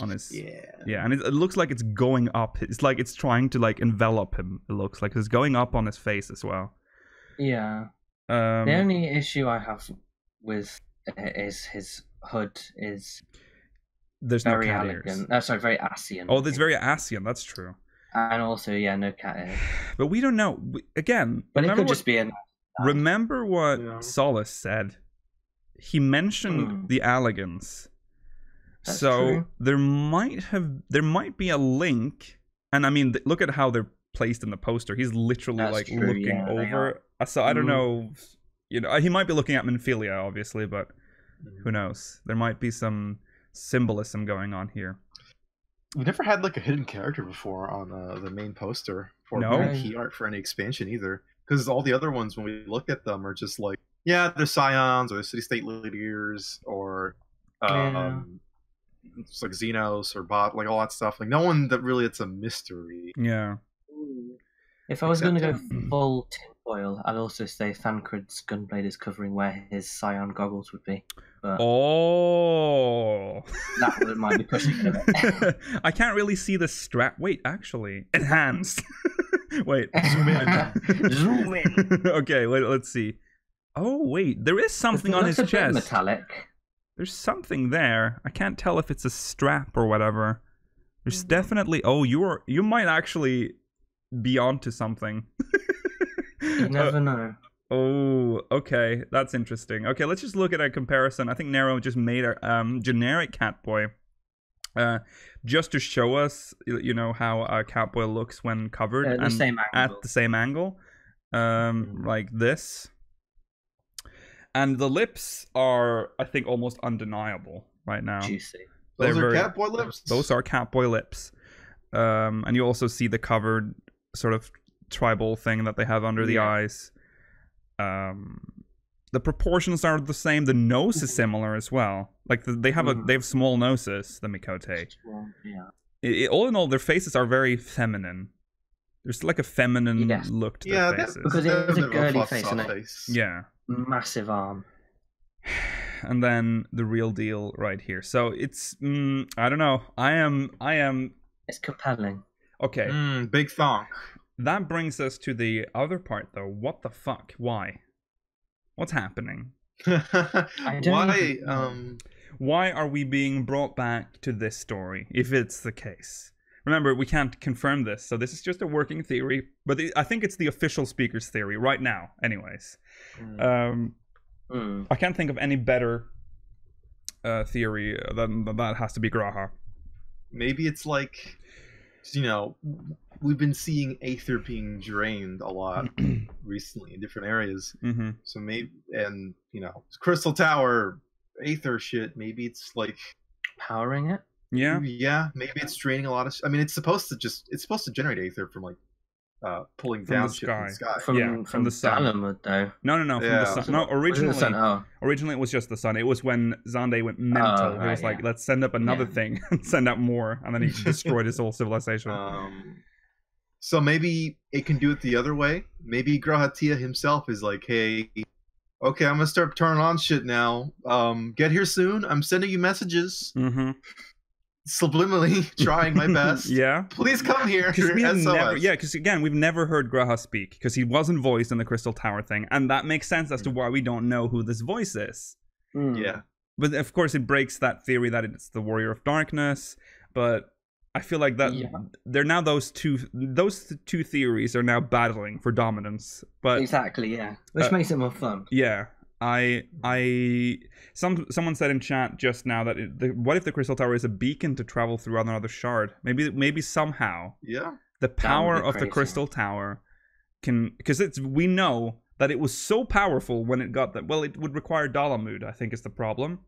and it looks like it's going up. It's like it's trying to like envelop him. It looks like it's going up on his face as well. The only issue I have with is his hood is there's very no cat elegant. ears. Sorry, very Asian. Oh, there's very Asian. That's true. And also, no cat ears. But we don't know. Again, but it could just be a... Remember what Solace said. He mentioned the elegance. That's so true. there might be a link. And I mean, look at how they're placed in the poster. He's literally looking over. So I don't know. He might be looking at Minfilia, obviously, but who knows? There might be some symbolism going on here. We never had like a hidden character before on the main poster or key art for any expansion either. Because all the other ones, when we look at them, are just like, they're scions or they're city-state leaders or it's like Xenos or Bot, like all that stuff. Like no one that really, it's a mystery. Yeah. If I was going to go full tinfoil, I'd also say Thancred's Gunblade is covering where his scion goggles would be. But that might be pushing it a bit. I can't really see the strap. Wait, actually, enhanced. Wait, zoom in. Okay, let's see. Oh wait, there is something on his chest. A bit metallic. There's something there. I can't tell if it's a strap or whatever. There's definitely. Oh, you might actually be onto something. You never know. Oh, okay. That's interesting. Okay, let's just look at a comparison. I think Nero just made a generic Catboy. Just to show us, how a Catboy looks when covered at the same angle. Like this. And the lips are, I think, almost undeniable right now. Juicy. Those are Catboy lips? Those are Catboy lips. And you also see the covered sort of tribal thing that they have under the eyes. The proportions are the same. The nose is similar as well. Like they have small noses, the Mikote. All in all, their faces are very feminine. There's like a feminine look to their faces. Because it is a girly face, yeah. Massive arm. And then the real deal right here. So it's I don't know. I am. It's compelling. Okay. Big thonk. That brings us to the other part, though. What the fuck? Why? What's happening? Why are we being brought back to this story, if it's the case? Remember, we can't confirm this, so this is just a working theory, but I think it's the official speaker's theory right now, anyways. I can't think of any better theory than that has to be Graha. Maybe it's like, we've been seeing Aether being drained a lot recently in different areas. So maybe, and Crystal Tower, Aether shit. Maybe it's like powering it. Yeah. Maybe it's draining a lot of. I mean, it's supposed to generate Aether from like pulling from down the shit from the sky. From the sun. Dalamud, though. No, from the sun. No, originally it was just the sun. It was when Zande went mental. He was like, let's send up another thing and send out more, and then he destroyed his whole civilization. So maybe it can do it the other way. Maybe Grahatia himself is like, hey, okay, I'm gonna start turning on shit now. Get here soon. I'm sending you messages. Subliminally trying my best. Yeah. Please come here. Because again, we've never heard Graha speak because he wasn't voiced in the Crystal Tower thing, and that makes sense as to why we don't know who this voice is. Yeah. But of course, it breaks that theory that it's the Warrior of Darkness. But I feel like that they're now those two theories are now battling for dominance. But exactly, yeah, which makes it more fun. Yeah. Someone said in chat just now that what if the Crystal Tower is a beacon to travel through on another shard? Maybe somehow. Yeah. The power of the Crystal Tower can, because we know that it was so powerful when it got that. Well, it would require Dalamud, I think, is the problem.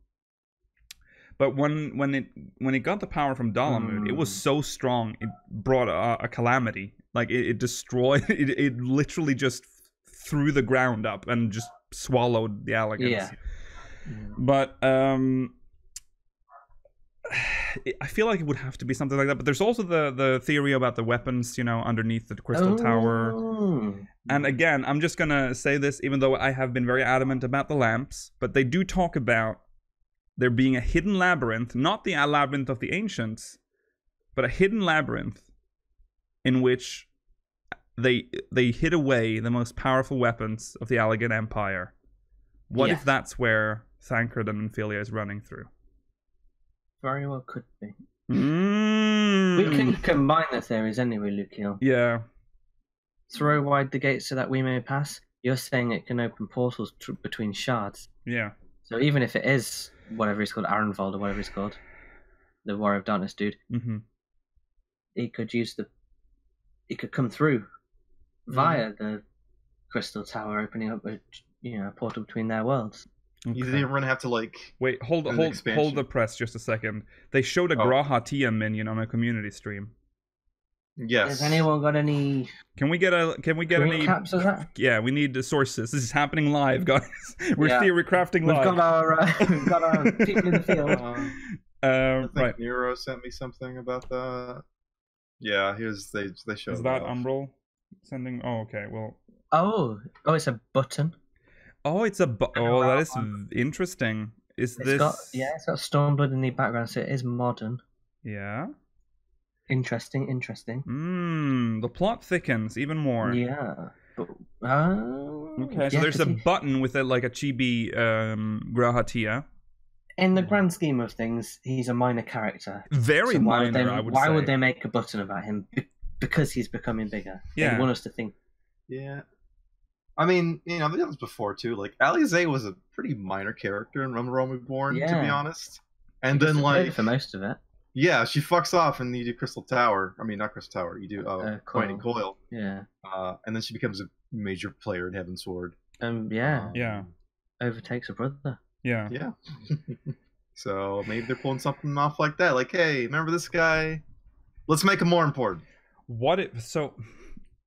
But when it got the power from Dalamud, it was so strong it brought a calamity. Like it destroyed. It literally just threw the ground up and just swallowed the elegance. Yeah. But I feel like it would have to be something like that. But there's also the theory about the weapons, underneath the Crystal Tower. And again, I'm just gonna say this, even though I have been very adamant about the lamps, but they do talk about there being a hidden labyrinth, not the labyrinth of the ancients, but a hidden labyrinth in which they hid away the most powerful weapons of the Allegan Empire. What if that's where Thancred and Ophelia is running through? Very well could be. We can combine the theories anyway, Lucian. Yeah. Throw wide the gates so that we may pass. You're saying it can open portals between shards. Yeah. So even if it is whatever he's called, Arenvold or whatever he's called, the Warrior of Darkness dude, he could come through via the Crystal Tower, opening up a portal between their worlds. Okay. You didn't even have to wait. Hold the press just a second. They showed a Grahatia minion on a community stream. Yes. Has anyone got any? Can we get any caps of that? Yeah, we need the sources. This is happening live, guys. We're theory crafting live. We've got our people in the field. I think Nero sent me something about that. Yeah, they showed. Is that Umbral sending? Oh, okay. Well. Oh, it's a button. Oh, it's a that is interesting. It's got Stormblood in the background, so it is modern. Yeah. Interesting. The plot thickens even more. Yeah. Okay, so there's a button with a chibi Grahatia. In the grand scheme of things, he's a minor character. Very minor, I would say. Why would they make a button about him? Because he's becoming bigger. Yeah. They want us to think. Yeah. I mean, they've done this before too. Like Alize was a pretty minor character in Realm Reborn, to be honest. And then for most of it. Yeah, she fucks off and you do Crystal Tower. I mean, not Crystal Tower. You do Coin and Coil. Yeah. And then she becomes a major player in Heaven's Sword. Yeah. Overtakes her brother. Yeah. Yeah. So maybe they're pulling something off like that. Like, hey, remember this guy? Let's make him more important.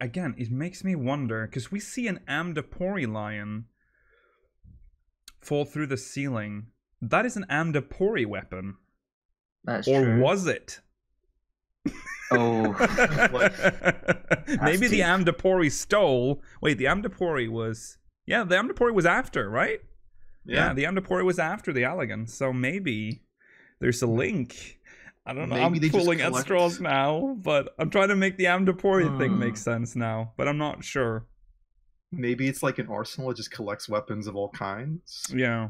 Again, it makes me wonder, because we see an Amdapori lion fall through the ceiling. That is an Amdapori weapon. That's true. Or was it? Oh. Maybe the Amdapori stole. Wait, the Amdapori was... Yeah, the Amdapori was after, right? Yeah, the Amdapori was after the Allegan. So maybe there's a link. I don't know. Maybe I'm pulling at straws now, but I'm trying to make the Amdapori thing make sense now, but I'm not sure. Maybe it's like an arsenal that just collects weapons of all kinds. Yeah.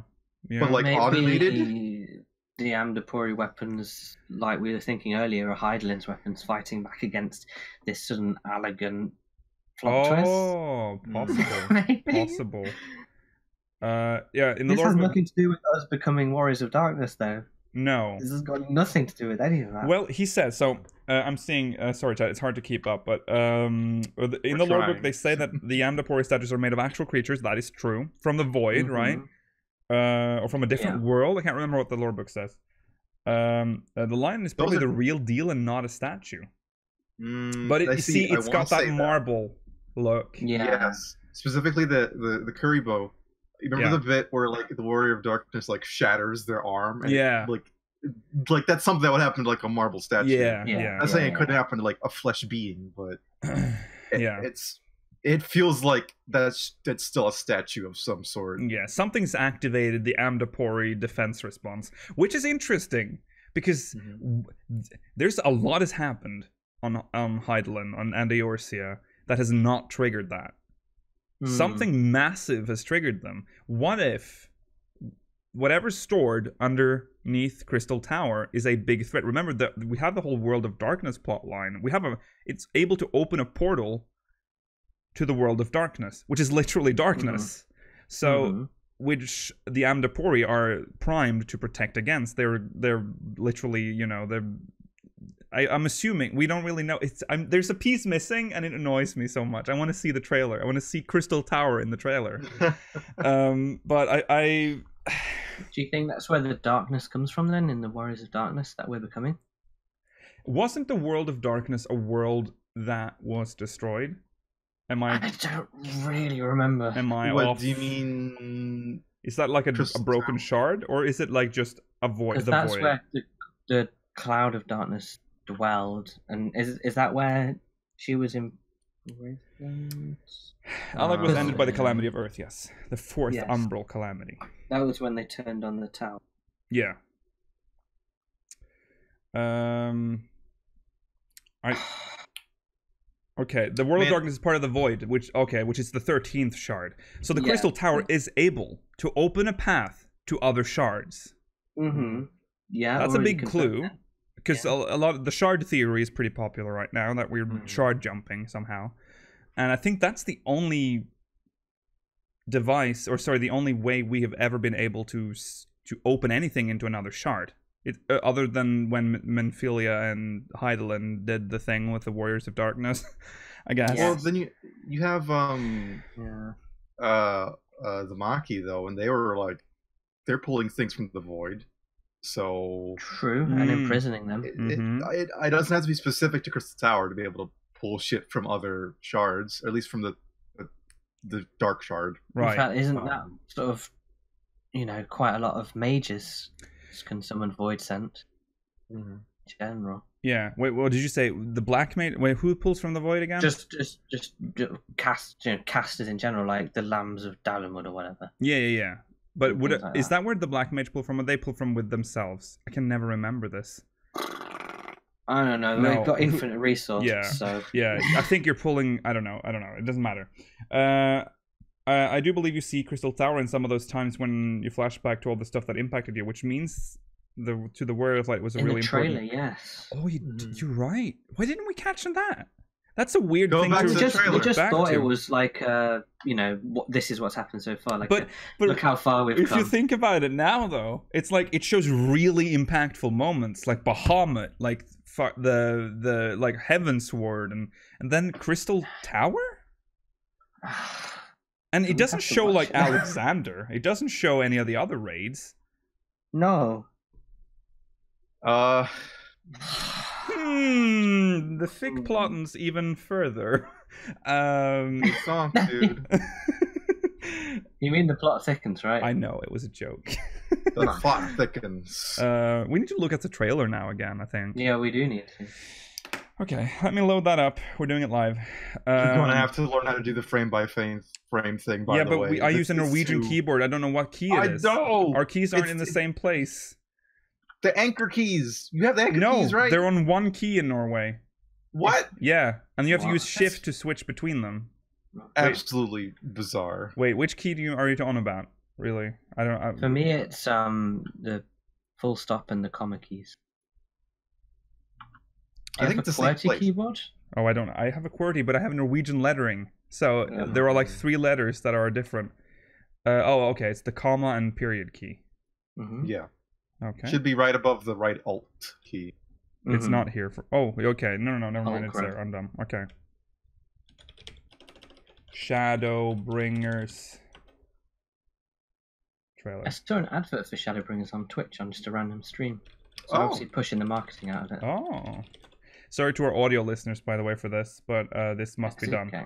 But maybe automated? The Amdapori weapons, like we were thinking earlier, are Hydalin's weapons fighting back against this sudden Allegan plot twist. Oh, possible. Possible. In the this has nothing to do with us becoming Warriors of Darkness, though. No. This has got nothing to do with any of that. Well, he says, so I'm seeing, sorry chat, it's hard to keep up, but in the lore book they say that the Amdapori statues are made of actual creatures. That is true. From the void, right? Or from a different world. I can't remember what the lore book says. The lion is probably the real deal and not a statue. But it's got that marble look. Yeah. Yes, specifically the Kuribo. You remember the bit where like the Warrior of Darkness like shatters their arm? And like that's something that would happen to like a marble statue. Yeah. I'm saying it couldn't happen to like a flesh being, but it feels like that's still a statue of some sort. Yeah, something's activated the Amdapori defense response, which is interesting because there's a lot has happened on Hydaelyn, on Eorzeia, that has not triggered that. Something massive has triggered them. What if whatever's stored underneath Crystal Tower is a big threat? Remember that we have the whole World of Darkness plotline. It's able to open a portal to the World of Darkness, which is literally darkness. So, which the Amdapori are primed to protect against. They're literally, I'm assuming, we don't really know. There's a piece missing, and it annoys me so much. I want to see the trailer. I want to see Crystal Tower in the trailer. But I Do you think that's where the darkness comes from then, in the Warriors of Darkness that we're becoming? Wasn't the World of Darkness a world that was destroyed? I don't really remember. Am I what off? Do you mean? Is that like a broken shard, or is it like just a void? The that's void? Where the Cloud of Darkness dwelled, and is that where she was in? Alec was ended by the calamity of Earth. Yes, the fourth umbral calamity. That was when they turned on the tower. Yeah. Okay, the World of Darkness is part of the Void, which is the 13th shard. So the Crystal Tower is able to open a path to other shards. Yeah, that's a big clue, because a lot of the shard theory is pretty popular right now, that we're shard jumping somehow, and I think that's the only the only way we have ever been able to open anything into another shard. Other than when Menphilia and Hydaelyn did the thing with the Warriors of Darkness, I guess. Well, then you have the Maki though, and they were like they're pulling things from the void. So true, and imprisoning them. It doesn't have to be specific to Crystal Tower to be able to pull shit from other shards, or at least from the Dark Shard. Right? In fact, isn't that sort of quite a lot of mages can summon void scent in general? Yeah. Wait, what did you say? The black mage? Wait, who pulls from the void again? Just casters in general, like the Lambs of Dalamud or whatever. Yeah. But is that where the black mage pull from? Or they pull from with themselves? I can never remember this. I don't know. No. They've got infinite resources. Yeah. So yeah. I think you're pulling. I don't know. It doesn't matter. I do believe you see Crystal Tower in some of those times when you flash back to all the stuff that impacted you, which means to the Warrior of Light was a really trailer, important. Yes. Oh, you're right. Why didn't we catch on that? That's a weird thing back to to the just, trailer. We just back thought to. it was like, this is what's happened so far. Like, but look how far we've come. If you think about it now, though, it's like it shows really impactful moments, like Bahamut, like the like Heavensward, and then Crystal Tower. And it doesn't show like Alexander. It doesn't show any of the other raids. No. The thick plottins even further. Good song, dude. You mean the plot thickens, right? I know, it was a joke. The plot thickens. We need to look at the trailer now again, I think. Yeah, we do need to. Okay, let me load that up. We're doing it live. You're going to have to learn how to do the frame by frame thing, by the way. Yeah, but I use a Norwegian keyboard. I don't know what key it is. I know! Our keys aren't in the same place. The anchor keys. You have the anchor keys, right? They're on one key in Norway. What? Yeah, and you have to use shift to switch between them. Absolutely bizarre. Wait, which key are you on about? Really? I don't. For me, it's the full stop and the comma keys. I think it's the same place. Keyboard? Oh, I don't. I have a QWERTY, but I have Norwegian lettering, so there are like 3 letters that are different. Okay. It's the comma and period key. Yeah. Okay. Should be right above the right alt key. It's not here for. Oh, okay. No. Never mind. It's there. I'm done. Okay. Shadowbringers trailer. I saw an advert for Shadowbringers on Twitch on just a random stream. So obviously pushing the marketing out of it. Oh. Sorry to our audio listeners, by the way, for this, but this must be done. Okay.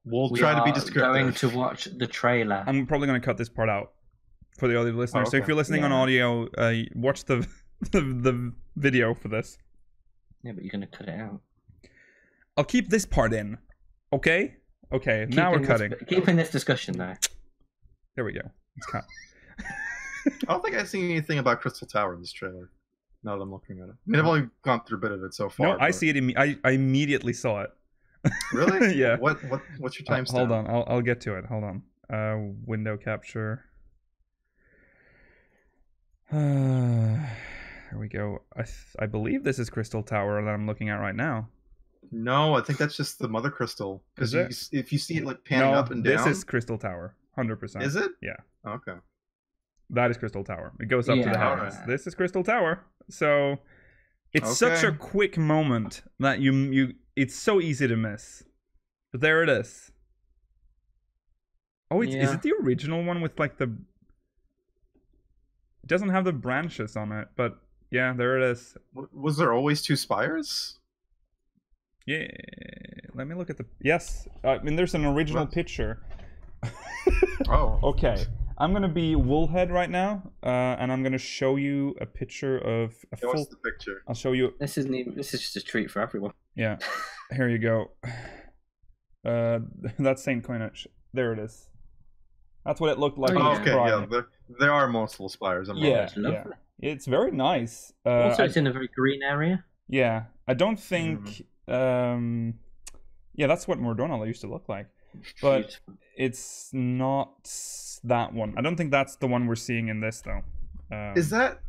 We'll We try to be are descriptive. going to watch the trailer. I'm probably going to cut this part out for the audio listeners. Oh, So if okay. you're listening on audio, watch the the video for this. Yeah, but you're going to cut it out. I'll keep this part in. Okay? Okay, now we're cutting. Keeping this discussion, though. There we go. It's cut. I don't think I've seen anything about Crystal Tower in this trailer. Now that I'm looking at it. I mean, I've only gone through a bit of it so far. No, I see it. I immediately saw it. Really? Yeah. What's your timestamp? Hold on. I'll get to it. Hold on. Window capture. There we go. I believe this is Crystal Tower that I'm looking at right now. No, I think that's just the Mother Crystal. Because if you see it like panning up and down. This is Crystal Tower. 100%. Is it? Yeah. Okay. That is Crystal Tower. It goes up to the heavens. Right. This is Crystal Tower. So it's such a quick moment that it's so easy to miss. But there it is. Oh, is it the original one with like the... It doesn't have the branches on it, but yeah, there it is. Was there always 2 spires? Yeah, let me look at the... Yes, I mean, there's an original picture. Oh. Okay, I'm going to be Woolhead right now, and I'm going to show you a picture of a full... What's the picture? I'll show you... This is just a treat for everyone. Yeah, here you go. That's Saint Coinage. There it is. That's what it looked like. Oh, okay, yeah. There are multiple spires. Yeah, it's very nice. Also, it's in a very green area. Yeah, I don't think... yeah, that's what Mordona used to look like. But it's not that one. I don't think that's the one we're seeing in this, though. Is that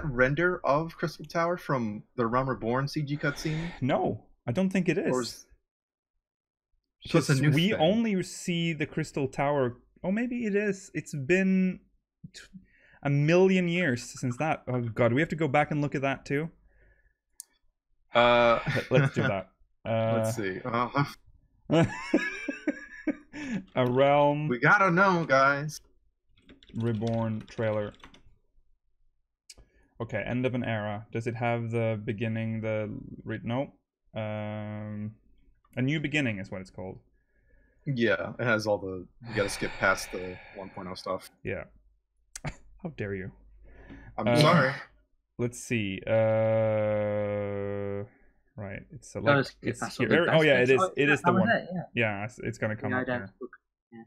render of Crystal Tower from the Realm Reborn CG cutscene? No, I don't think it is. So it's a new we thing. only see the Crystal Tower... Oh, maybe it is. It's been a million years since that. Oh, God, we have to go back and look at that, too? Let's do that. Let's see. A Realm... We gotta know, guys. Reborn trailer. Okay, end of an era. Does it have the beginning, no. A new beginning is what it's called. Yeah, it has all the... You gotta skip past the 1.0 stuff. Yeah. How dare you? I'm sorry. Let's see. Right. It's it's here. Oh yeah, it is. It is the one. Yeah, it's gonna come up here. Yeah.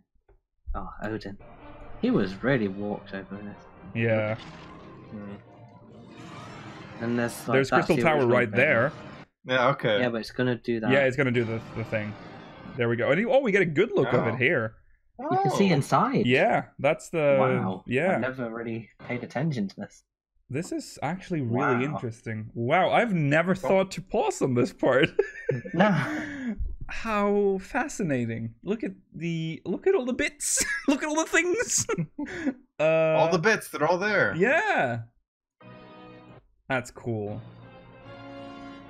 Oh, Odin. He was really walked over this. Yeah. And there's Crystal Tower right there. Yeah. Okay. Yeah, but it's gonna do that. Yeah, it's gonna do the thing. There we go. And we get a good look of it here. You can see inside. Yeah, that's the... Wow. Yeah. I never really paid attention to this. This is actually really interesting. Wow, I've never thought to pause on this part. No. How fascinating. Look at all the bits. Look at all the things. All the bits, they're all there. Yeah. That's cool.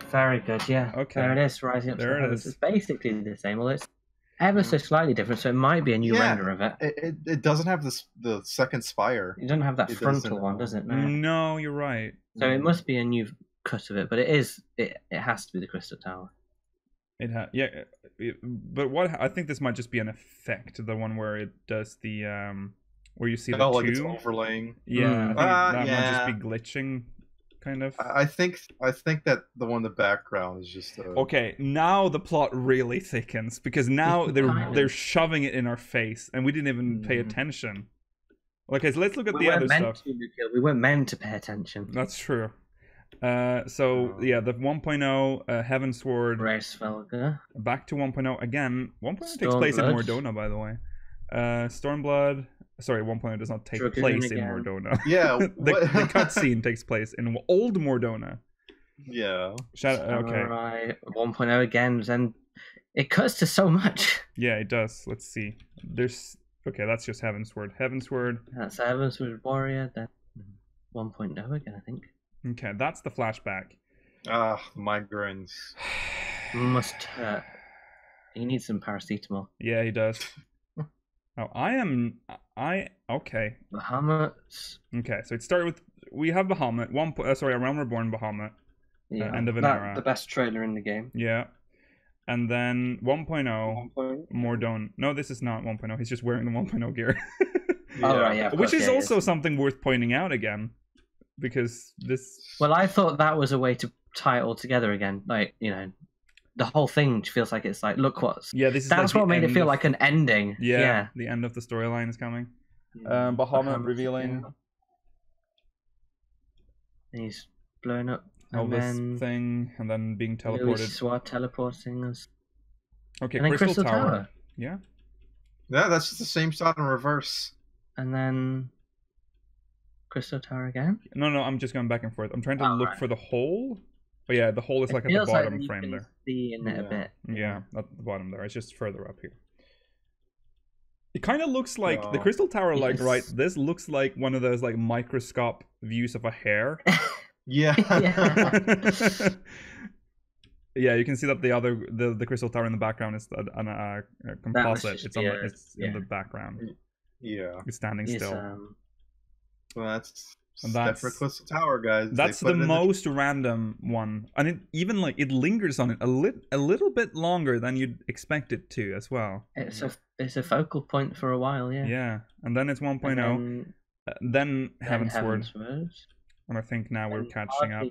Very good, yeah. Okay. There it is, rising up to the heavens. It's basically the same, although it's ever so slightly different, so it might be a new render of it. It doesn't have the second spire. It doesn't have that frontal one, does it? No, you're right. So it must be a new cut of it, but it has to be the Crystal Tower. But what I think this might just be an effect, the one where it does the where you see the like two. it's overlaying. Yeah, I think that might just be glitching. Kind of. I think that the one in the background is just okay, now the plot really thickens because now they're shoving it in our face and we didn't even pay attention. Okay, so let's look at the other stuff. We weren't meant to pay attention. That's true. So yeah, the 1.0 Heavensward Racevelga. Back to 1.0 again. 1.0 takes place in Mordona, by the way. Stormblood. Sorry, 1.0 does not take place in Mordona. Yeah, the cutscene takes place in old Mordona. Yeah. Okay. Right, 1.0 again, and it cuts to so much. Yeah, it does. Let's see. Okay, that's just Heavensward. Heavensward. That's Heavensward Warrior. Then 1.0 again, I think. Okay, that's the flashback. Migraines. Must hurt. He needs some paracetamol. Yeah, he does. Oh, okay. Bahamut. Okay, so it started with, we have Bahamut, a Realm Reborn Bahamut. End of an era. The best trailer in the game. Yeah. And then 1.0, Mordona. No, this is not 1.0. He's just wearing the 1.0 gear. Oh, right, yeah. Which is also something worth pointing out again. Because this... Well, I thought that was a way to tie it all together again. Like, you know, the whole thing feels like it's like, look what's... Yeah, this is That's what made it feel like an ending. Yeah, the end of the storyline is coming. Bahamut revealing... And he's blown up. All this thing, and then being teleported. SoaR teleporting us. Okay, and then Crystal Tower. Yeah. Yeah, that's just the same shot in reverse. And then Crystal Tower again? No, I'm just going back and forth. I'm trying to look for the hole. But yeah, the hole is like at the bottom frame there. See in it a bit. Yeah, at the bottom there. It's just further up here. It kind of looks like the Crystal Tower, like this looks like one of those like microscope views of a hair. Yeah. Yeah, you can see that the Crystal Tower in the background is a composite. It's in the background. Yeah. It's standing still. Well, that's for Crystal Tower, guys. That's the most random one, and it lingers on it a little bit longer than you'd expect it to as well. It's a focal point for a while, yeah. Yeah, and then it's 1.0, then Heavensward. And I think now we're catching up.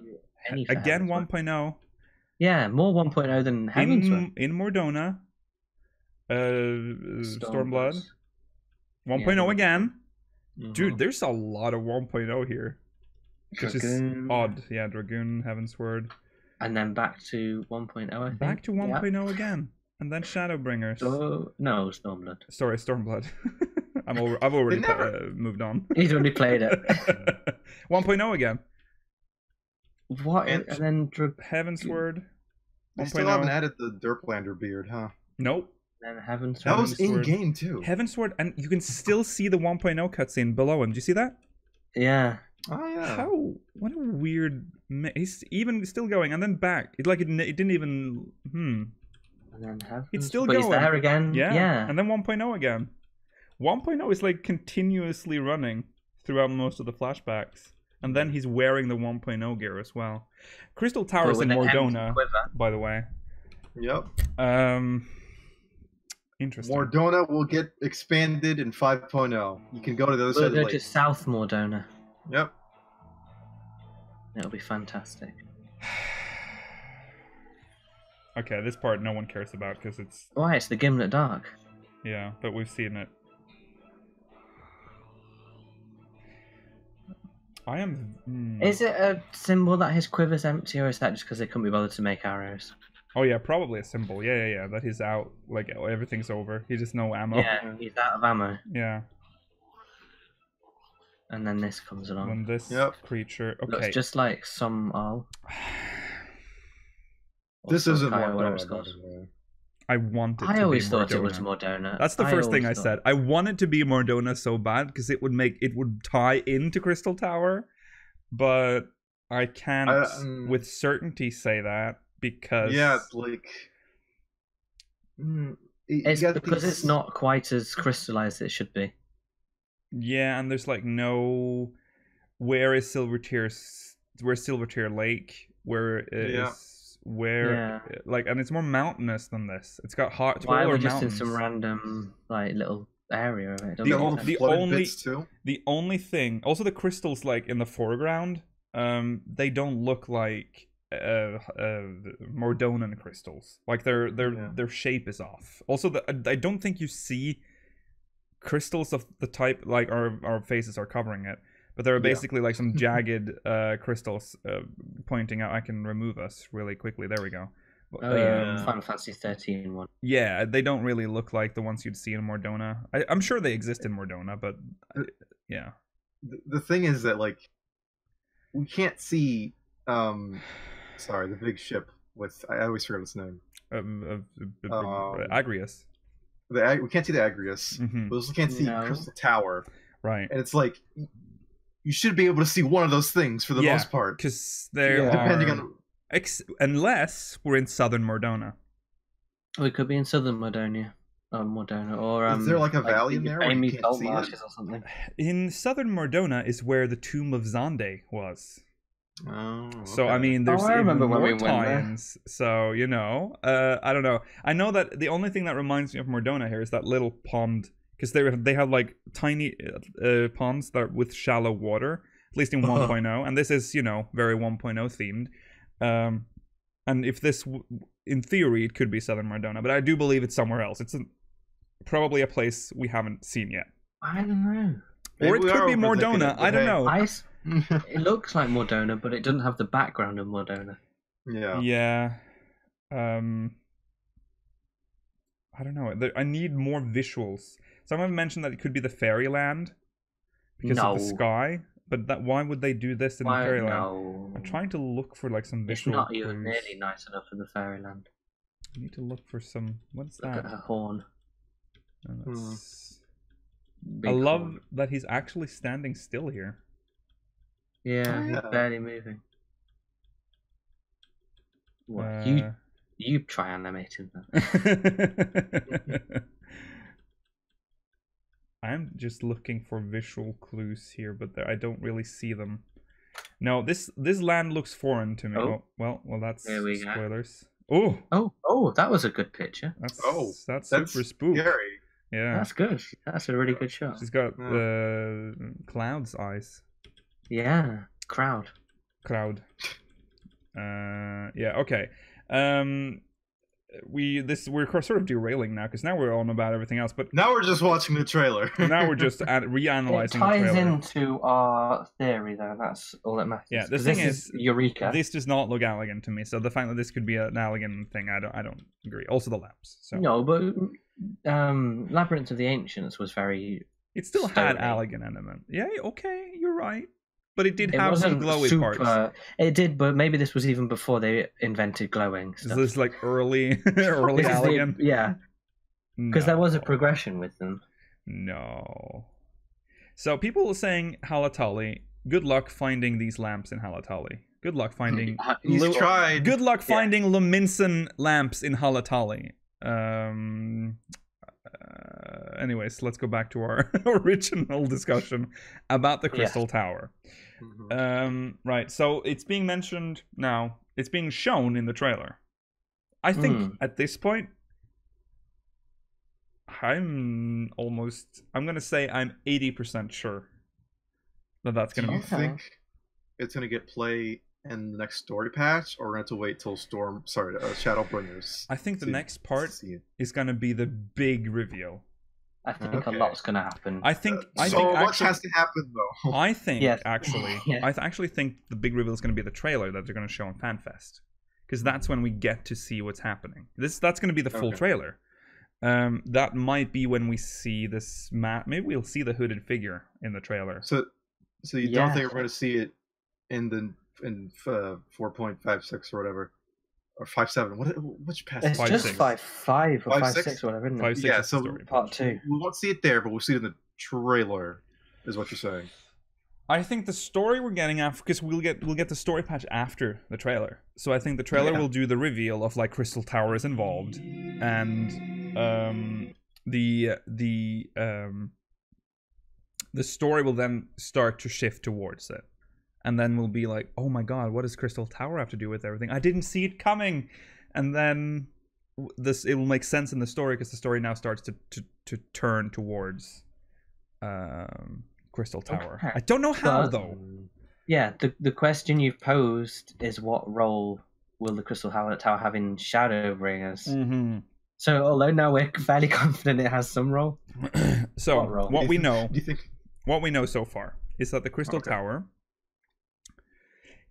Again, 1.0. Yeah, more 1.0 than Heavensward. In Mordona. Stormblood. 1.0 again. Dude, there's a lot of 1.0 here. Which is odd. Yeah, Dragoon, Heavensward. And then back to 1.0, I think. Back to 1.0 again. And then Shadowbringers. No, Stormblood. Sorry, Stormblood. I've already moved on. He's already played it. 1.0 again. What? And then Heavensward. They still haven't added the Derplander beard, huh? Nope. And Heavensward. That was in game too. Heavensward, and you can still see the 1.0 cutscene below him. Do you see that? Yeah. Oh yeah. How? What a weird. He's even still going, and then back. It didn't even. And then Heavensward. It's still going. He's there again. Yeah. And then 1.0 again. 1.0 is like continuously running throughout most of the flashbacks. And then he's wearing the 1.0 gear as well. Crystal Tower's in Mordona, by the way. Yep. Interesting. Mordona will get expanded in 5.0. You can go to the other side of the lake. Go to South Mordona. Yep. It'll be fantastic. Okay, this part no one cares about because it's... Why? It's the Gimlet Dark. Yeah, but we've seen it. I am... Is it a symbol that his quiver's empty, or is that just because they couldn't be bothered to make arrows? Oh yeah, probably a symbol. Yeah. That he's out. Like, everything's over. He just no ammo. Yeah, he's out of ammo. Yeah. And then this comes along. And this creature... Okay. Looks just like some owl. This isn't whatever it's called. I want it to be Mordona. I always thought it was Mordona. That's the first thing I said. I want it to be Mordona so bad because it would tie into Crystal Tower, but I can't with certainty say that because like it's because it's not quite as crystallized as it should be. Yeah, and there's like no where's Silvertear Lake? Where is like, and it's more mountainous than this. It's got hot. Why are we just in some random like little area of it? The only thing, also the crystals like in the foreground, they don't look like Mordonan crystals. Like their shape is off. Also, I don't think you see crystals of the type like our faces are covering it. But there are basically like some jagged crystals pointing out. I can remove us really quickly. There we go. Final Fantasy 13 one. Yeah, they don't really look like the ones you'd see in Mordona. I'm sure they exist in Mordona, but yeah. The thing is that like we can't see. The big ship with I always forget its name. Agrius. We can't see the Agrius. Mm-hmm. We also can't see Crystal Tower. Right. And it's like you should be able to see one of those things for the most part. Because there are... Depending on... unless we're in southern Mordona. We could be in southern Mordona. Or is there like a valley in there where you can't see it? Or something? In southern Mordona is where the tomb of Xande was. Oh, okay. So I mean, there's I remember even when more we went there. tie-ins. So you know, I don't know. I know that the only thing that reminds me of Mordona here is that little pond, because they have like tiny ponds that are with shallow water, at least in 1.0, and this is, you know, very 1.0 themed. And if this, in theory, it could be Southern Mordona, but I do believe it's somewhere else. It's probably a place we haven't seen yet. I don't know. Or it could be Mordona. I don't know. It looks like Mordona, but it doesn't have the background of Mordona. Yeah. Yeah. I don't know. I need more visuals. Someone mentioned that it could be the fairyland because of the sky. But why would they do this in the fairyland? No. I'm trying to look for like some visual It's not clues. even nearly nice enough for the fairyland. I need to look for some. What's Look that? at her horn. I love that he's actually standing still here. Yeah, he's barely moving. What? You try animating that. I'm just looking for visual clues here, but I don't really see them. No, this land looks foreign to me. Oh. Well, that's There we spoilers. go. Oh, that was a good picture. That's super spooky. Scary. Yeah, that's good. That's a really good shot. She's got cloud's eyes. Yeah, crowd. Yeah. Okay. We're sort of derailing now because now we're on about everything else. But now we're just watching the trailer. Now we're just reanalyzing. It ties into our theory, though. That's all that matters. Yeah, the thing is, Eureka. This does not look Allegan to me. So the fact that this could be an Allegan thing, I don't agree. Also the lamps. So. No, but Labyrinth of the Ancients was very. It still had Allegan element. Yeah. Okay, you're right. But it did have some glowy parts. It did, but maybe this was even before they invented glowing stuff. Is this like early Allegan? Yeah. Because there was a progression with them. No. So people are saying Halatali, good luck finding these lamps in Halatali. Good luck finding... He's tried. Good luck finding Luminson lamps in Halatali. Anyways, let's go back to our original discussion about the Crystal Tower. Right, so it's being mentioned now. It's being shown in the trailer. I think at this point, I'm going to say I'm 80% sure that's going to be. Do you think it's going to get play in the next story patch, or we're going to have to wait till Shadowbringers? I think the next part is going to be the big reveal. I think a lot's going to happen. I think much has to happen, though. I think actually, I actually think the big reveal is going to be the trailer that they're going to show on FanFest, because that's when we get to see what's happening. That's going to be the full trailer. That might be when we see this map. Maybe we'll see the hooded figure in the trailer. So you don't think we're going to see it in 4.56 or whatever? Or 5.7. Which patch? It's just 5.5 or 5.6 or whatever, isn't it? 5.6 yeah, so part 2. We won't see it there, but we'll see it in the trailer, is what you're saying. I think the story we're getting after, because we'll get the story patch after the trailer. So I think the trailer will do the reveal of like Crystal Tower is involved, and the story will then start to shift towards it. And then we'll be like, oh my god, what does Crystal Tower have to do with everything? I didn't see it coming. And then it will make sense in the story, because the story now starts to turn towards Crystal Tower. Okay. I don't know how, though. Yeah, the question you've posed is, what role will the Crystal Tower have in Shadowbringers? Mm-hmm. So although now we're fairly confident it has some role. So what we know, do you think... what we know so far is that the Crystal Tower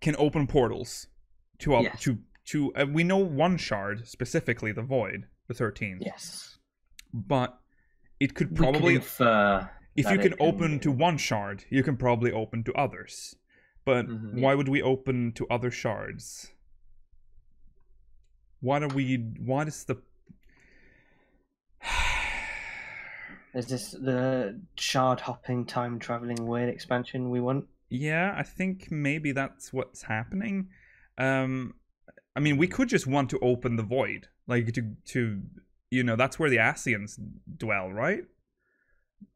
can open portals to we know one shard specifically, the Void, the 13th. Yes. But it could probably if you can open to one shard, you can probably open to others. But why would we open to other shards? What is the Is this the shard hopping, time traveling weird expansion we want? Yeah, I think maybe that's what's happening. I mean, we could just want to open the Void, like to that's where the Asians dwell, right?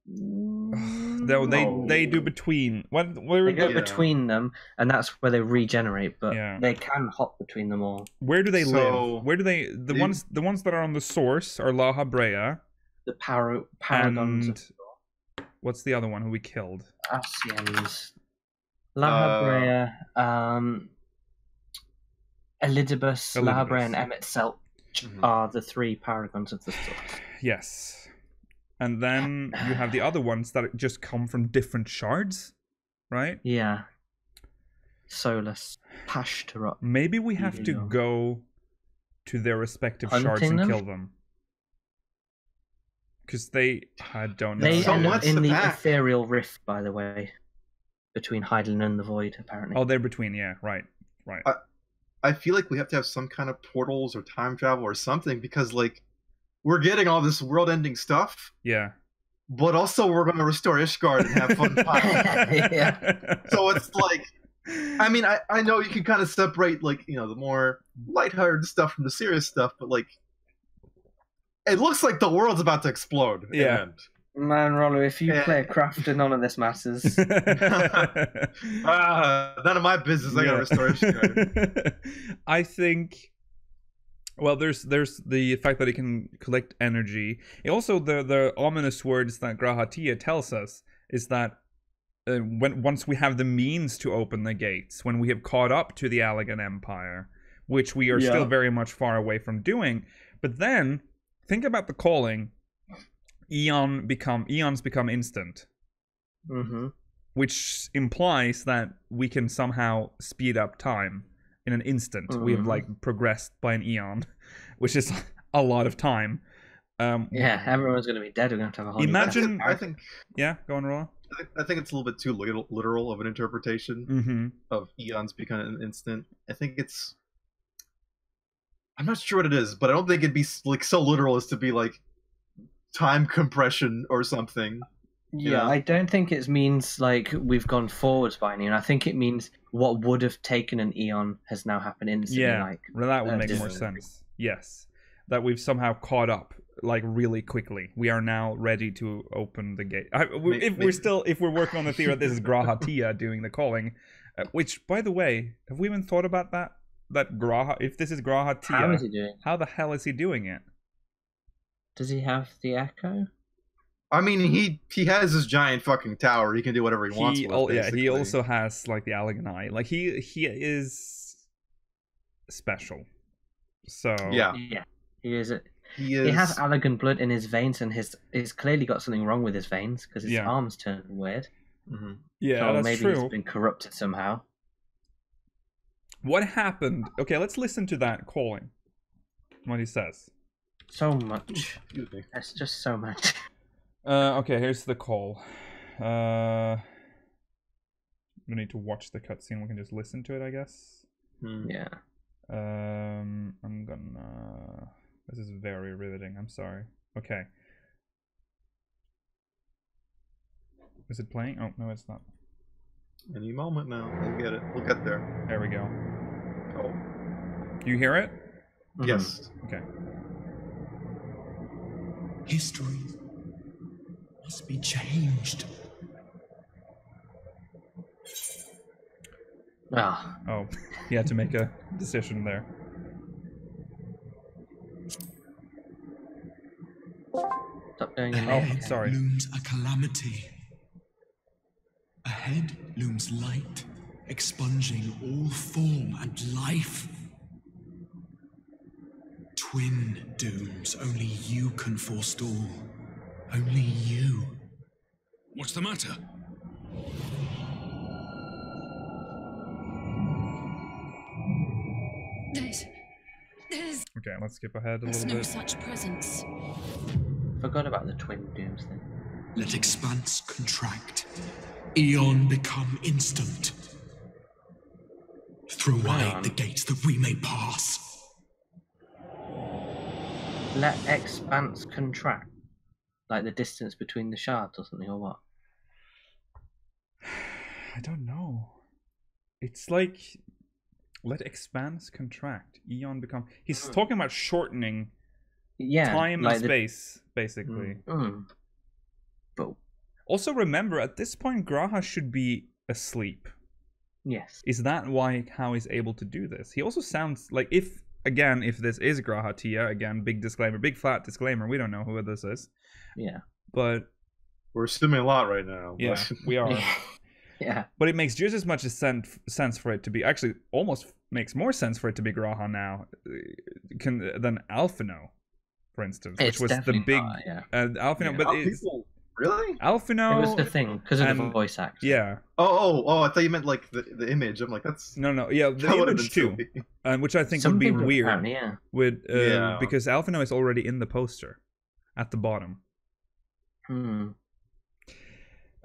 No, they do between. They go between them, and that's where they regenerate. But they can hop between them all. Where do they live? Where do they? The ones that are on the source are La Habrea. The paragons. And what's the other one who we killed? Asians. La Habrea, Elidibus, La Habrea, and Emet-Selch are the 3 paragons of the source. Yes. And then you have the other ones that just come from different shards, right? Yeah. Solus, Pashtarot. Maybe we have to go to their respective shards and kill them. Because I don't know. They end up in the ethereal rift, by the way, between Hydaelyn and the Void, apparently. Oh, they're between, yeah, right. I feel like we have to have some kind of portals or time travel or something, because, like, we're getting all this world-ending stuff. Yeah. But also we're going to restore Ishgard and have fun. Yeah. So it's like, I mean, I know you can kind of separate, like, you know, the more lighthearted stuff from the serious stuff, but, like, it looks like the world's about to explode. Yeah. Man, Rollo, if you play craft, none of this matters. None of my business. I got to restore Ishgard. I think... Well, there's the fact that it can collect energy. Also, the ominous words that Grahatia tells us is that once we have the means to open the gates, when we have caught up to the Allagan Empire, which we are still very much far away from doing, but then think about the calling. Eons become instant, which implies that we can somehow speed up time. In an instant, we have like progressed by an eon, which is a lot of time. Yeah, everyone's going to be dead. We're going to have a whole. Imagine, I think. Yeah, go on, Rolla. I think it's a little bit too literal of an interpretation of eons becoming an instant. I think it's. I'm not sure what it is, but I don't think it'd be like so literal as to be like time compression or something. Yeah, I don't think it means like we've gone forwards by an eon. I think it means what would have taken an eon has now happened instantly. Yeah, like, that would make more sense. Yes, that we've somehow caught up like really quickly. We are now ready to open the gate. If we're working on the theory that this is Grahatia doing the calling, which, by the way, have we even thought about that? That if this is Grahatia, how is he doing? How the hell is he doing it? Does he have the echo? I mean, he has this giant fucking tower. He can do whatever he wants with. Yeah, he also has like the Allagan Eye. Like he is special. So yeah, he is. He has Allagan blood in his veins, and he's clearly got something wrong with his veins because his arms turned weird. Yeah, so that's maybe true. He's been corrupted somehow. What happened? Okay, let's listen to that calling. What he says. So much. That's just so much. Okay, here's the call. We need to watch the cutscene. We can just listen to it, I guess. Yeah. I'm gonna. This is very riveting. I'm sorry. Okay. Is it playing? Oh no, it's not. Any moment now. We'll get it. We'll get there. There we go. Oh. You hear it? Yes. Okay. History must be changed. Oh, he had to make a decision there. Stop doing it. Ahead sorry. Looms a calamity. Ahead looms light, expunging all form and life. Twin dooms only you can forestall. Only you. What's the matter? There's Okay, let's skip ahead a little no bit. such presence. Forgot about the twin dooms thing. Let expanse contract. Eon become instant. Throw wide the gates that we may pass. Let expanse contract. Like the distance between the shards or something, or what? I don't know. It's like let expanse contract. Eon become. He's talking about shortening. Yeah, Time like and space, basically. But Also, remember, at this point, Graha should be asleep. Yes. Is that how he's able to do this? He also sounds like, if this is Graha Tia, again, big disclaimer, big flat disclaimer, we don't know who this is. Yeah. But we're assuming a lot right now. Yeah, we are. Yeah. But it makes just as much sense for it to be, actually almost makes more sense for it to be Graha now than Alphino, for instance, which was the big Alphino. But really? Alphino. It was the thing because of the voice actor. Yeah. Oh! I thought you meant like the image. I'm like, that's no. Yeah, the image too, which I think would be weird. Because Alphino is already in the poster at the bottom.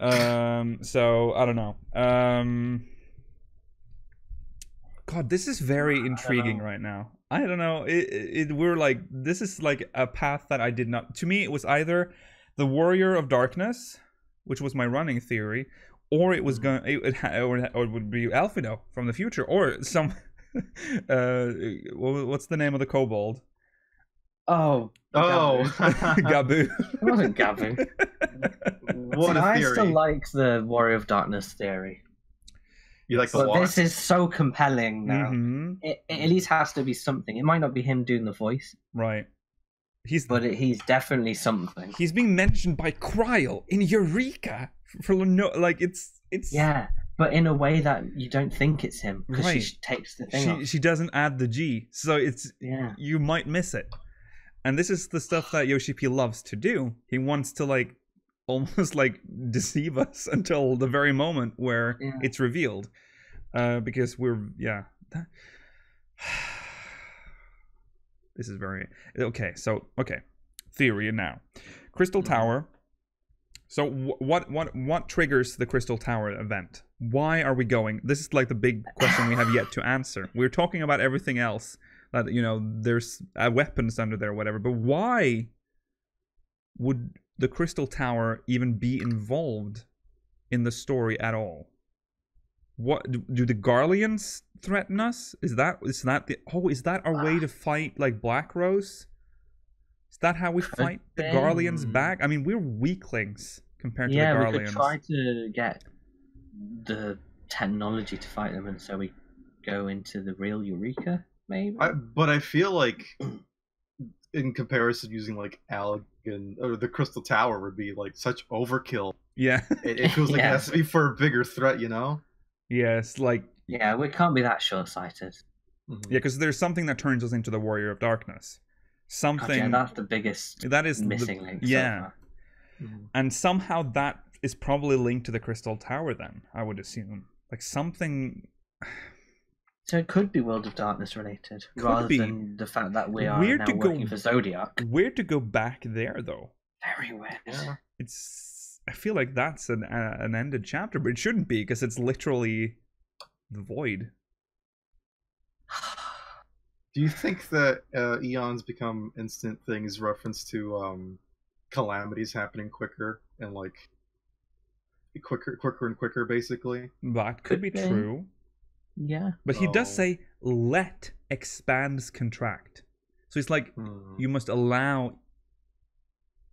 So I don't know. God, this is very intriguing right now. I don't know. We're like, this is like a path that I did not. To me, it was either the Warrior of Darkness, which was my running theory, or it was going, or it would be Alphino from the future, or some. What's the name of the kobold? Gabu. It wasn't Gabu. I still like the Warrior of Darkness theory. You like but this is so compelling now. Mm-hmm. It at least has to be something. It might not be him doing the voice, right? He's definitely something. He's being mentioned by Kryl in Eureka for it's yeah, but in a way that you don't think it's him because she takes the thing off. She doesn't add the G, so you might miss it. And this is the stuff that Yoshi P loves to do. He wants to almost deceive us until the very moment where it's revealed. Because this is very okay. So theory now, Crystal Tower. So what triggers the Crystal Tower event? Why are we going? This is like the big question we have yet to answer. We're talking about everything else. That there's weapons under there, or whatever. But why would the Crystal Tower even be involved in the story at all? What do the Garleans threaten us? Is that our way to fight Black Rose? Is that how we fight the Garleans back? I mean, we're weaklings compared to the Garleans. Yeah, we could try to get the technology to fight them, and so we go into the real Eureka. Maybe. But I feel like, in comparison, using Allegan or the Crystal Tower would be such overkill. Yeah, it feels like it has to be for a bigger threat, Yes, yeah, we can't be that short-sighted. Mm-hmm. Yeah, because there's something that turns us into the Warrior of Darkness. Something that's the biggest. That is missing link. Yeah, and somehow that is probably linked to the Crystal Tower. Then I would assume something. So it could be World of Darkness related, rather than the fact that we are now working for Zodiac. Weird to go back there, though. Very weird. Yeah. I feel like that's an ended chapter, but it shouldn't be because it's literally the void. Do you think that eons become instant things reference to calamities happening quicker and quicker and quicker, basically? That could be true. Yeah. But he does say, let expands contract. So it's you must allow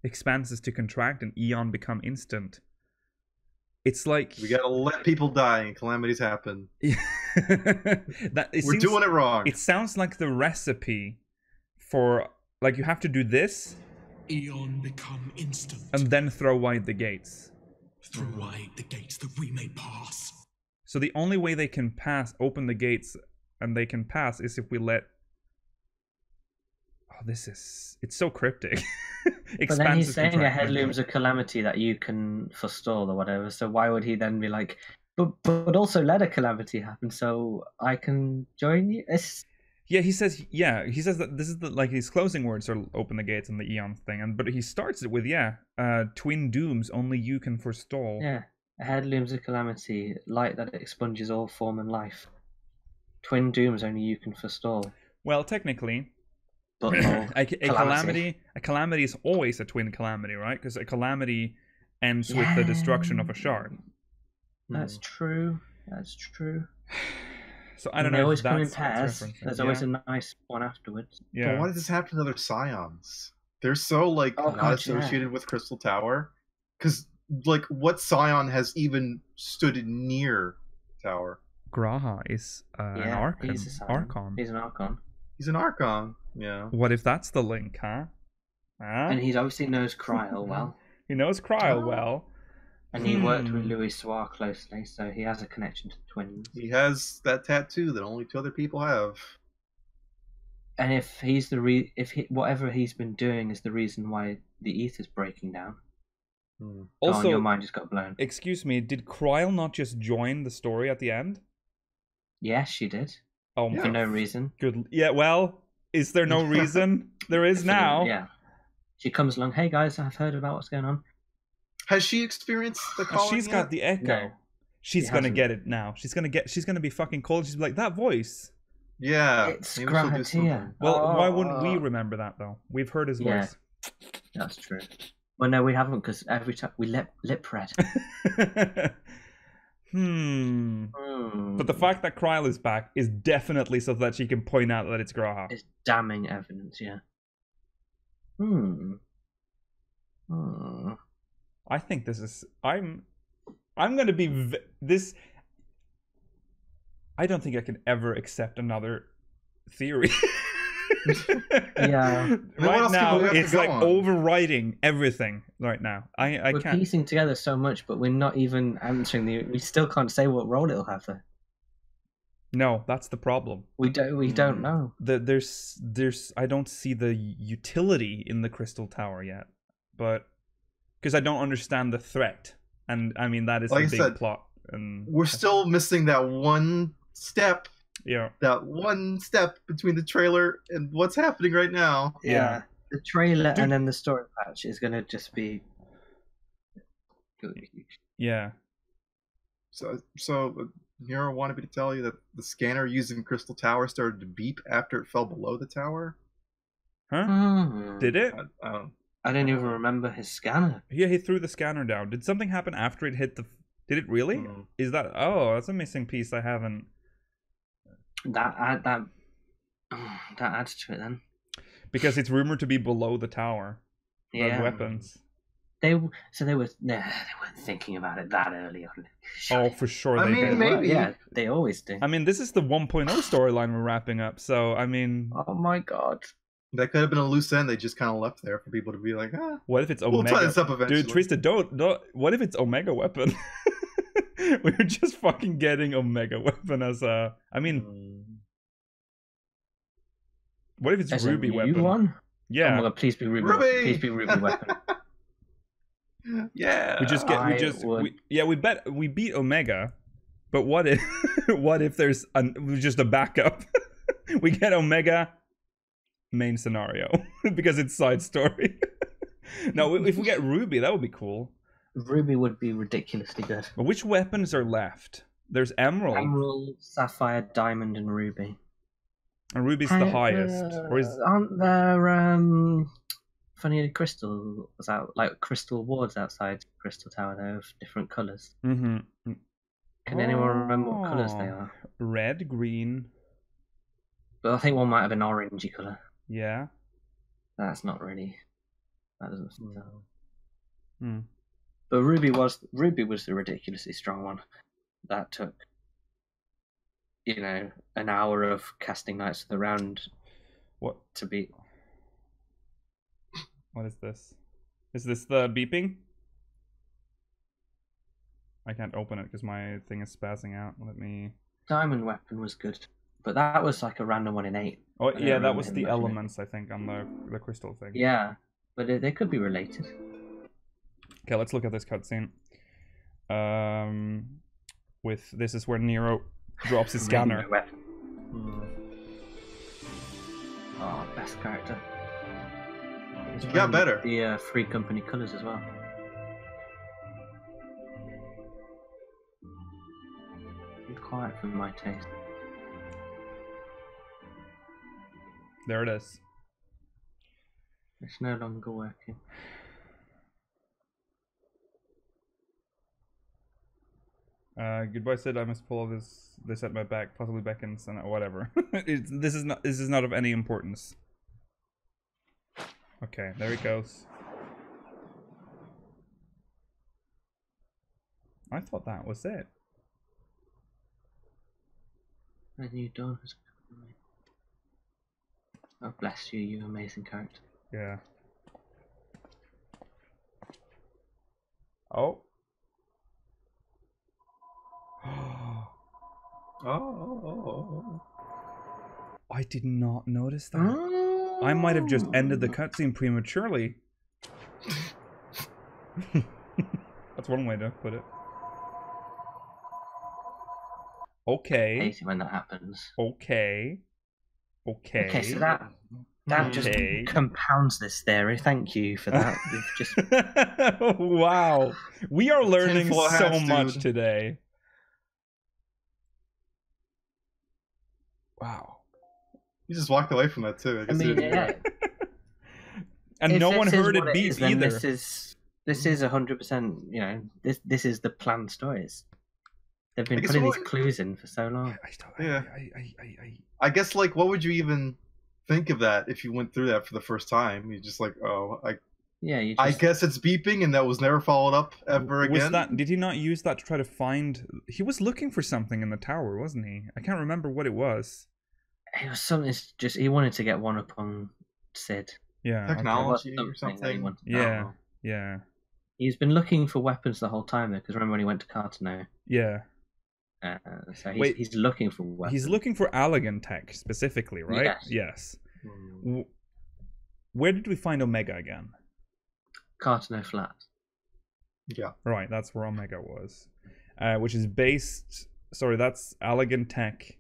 expanses to contract and eon become instant. It's like... We gotta let people die and calamities happen. We're doing it wrong. It sounds like the recipe for... you have to do this. Eon become instant. And then throw wide the gates. Throw wide the gates that we may pass. So the only way they can open the gates and they can pass is if we let... Oh, it's so cryptic. But then he's saying a headloom's a calamity that you can forestall or whatever, so why would he then be but also let a calamity happen so I can join you? Yeah, he says that this is his closing words are open the gates and the eon thing, but he starts it with, twin dooms only you can forestall. Yeah. Ahead looms a calamity, light that expunges all form and life. Twin dooms only you can forestall. Well, technically, but a calamity is always a twin calamity, right? Because a calamity ends with the destruction of a shard. That's true. So I don't know. They always come in pairs. There's always a nice one afterwards. Yeah. But why does this happen to other scions? They're so not associated with Crystal Tower, because like what scion has even stood near tower? Graha is an Archon. He's an Archon. He's an Archon. Yeah. What if that's the link, huh? And he obviously knows Kryl well. He knows Kryl well. And he worked with Louis SoaR closely, so he has a connection to the twins. He has that tattoo that only 2 other people have. And if he's whatever he's been doing is the reason why the ether's breaking down. Also, your mind just got blown. Excuse me, did Kryl not just join the story at the end? Yes, she did. Oh, for no reason. Good. Yeah. Well, is there no reason? There is now. Yeah. She comes along. Hey guys, I've heard about what's going on. Has she experienced the calling She's got the echo. No, she's gonna get it now. She's gonna be fucking cold. She's like, that voice. Yeah. It's Grahatia. Well, why wouldn't we remember that though? We've heard his voice. That's true. Well, no, we haven't, because every time we lip read. But the fact that Kryl is back is definitely so that she can point out that it's Graha. It's damning evidence, yeah. I think this is. I'm gonna be this. I don't think I can ever accept another theory. Yeah. Right now, it's like overriding everything. Right now, I we're can't. piecing together so much, but we're not even answering we still can't say what role it'll have though. No, that's the problem. We don't know. There's I don't see the utility in the Crystal Tower yet, but because I don't understand the threat, and I mean that is the big plot. And we're still missing that one step. Yeah. That one step between the trailer and what's happening right now. Yeah. The trailer and then the story patch is gonna just be. Yeah. So Nero wanted me to tell you that the scanner using Crystal Tower started to beep after it fell below the tower. Huh? Did it? I don't even remember his scanner. Yeah, he threw the scanner down. Did something happen after it hit the? Did it really? Is that? Oh, that's a missing piece I haven't. That adds to it then. Because it's rumored to be below the tower. Yeah. The weapons. They weren't thinking about it that early on. Oh, for sure. I mean, maybe. Yeah, they always do. I mean, this is the 1.0 storyline we're wrapping up, so I mean. Oh my god. That could have been a loose end. They just kind of left there for people to be like, What if it's Omega? We'll tie this up eventually. Dude, Trista, don't. What if it's Omega weapon? We're just fucking getting Omega weapon as a. I mean. What if it's as Ruby a weapon? One? Yeah. Oh my god, please be Ruby. Please be Ruby weapon. Yeah. We beat Omega, but what if there's just a backup? We get Omega main scenario because it's side story. No, if we get Ruby, that would be cool. Ruby would be ridiculously good. But which weapons are left? There's Emerald, Sapphire, Diamond, and Ruby. And Ruby's the highest. Or aren't there funny crystals out, like crystal wards outside Crystal Tower though, of different colours? Mm-hmm. Can anyone remember what colours they are? Red, green. But I think one might have an orangey colour. Yeah. That's not really. That doesn't. Hmm. But Ruby was the ridiculously strong one. That took, an hour of casting Knights of the Round. What to beat? What is this? Is this the beeping? I can't open it because my thing is spazzing out. Let me. Diamond weapon was good, but that was like a random 1 in 8. Oh yeah, that was the elements I think on the crystal thing. Yeah, but they could be related. Okay, let's look at this cutscene. This is where Nero drops his scanner. Oh, best character. You got better. The Free Company colours as well. Quiet for my taste. There it is. It's no longer working. Goodbye, Sid. I must pull this at my back, possibly beckons and whatever. This is not of any importance. Okay, there it goes. I thought that was it. A new dawn has come. Oh, bless you, you amazing character. Yeah. Oh. Oh. I did not notice that. I might have just ended the cutscene prematurely. That's one way to put it. Okay. I hate it when that happens. Okay. Okay, so that just compounds this theory. Thank you for that. We've just wow. We are learning Tinfoil so hats, much dude. today. Wow. You just walked away from that too. I mean, yeah. And If no one this is heard it what beep is, then either. This is 100%. You know, this is the planned stories. They've been I guess putting these what- clues in for so long. Yeah. I guess, like, what would you even think of that if you went through that for the first time? You're just like, oh, Yeah, you I just, guess it's beeping, and that was never followed up ever Was again. that? Did he not use that to try to find? He was looking for something in the tower, wasn't he? I can't remember what it was. it was something. It's just he wanted to get one up on Sid. Yeah. okay. Technology It or was that he something? wanted to Yeah. know. Yeah. He's been looking for weapons the whole time though, because remember when he went to Cartano? Yeah. So Wait, he's looking for weapons. He's looking for Allegan tech specifically, right? Yes. Yes. Hmm. Where did we find Omega again? Cartano Flat. Yeah. Right, that's where Omega was. Which is based... Sorry, that's Allegan tech.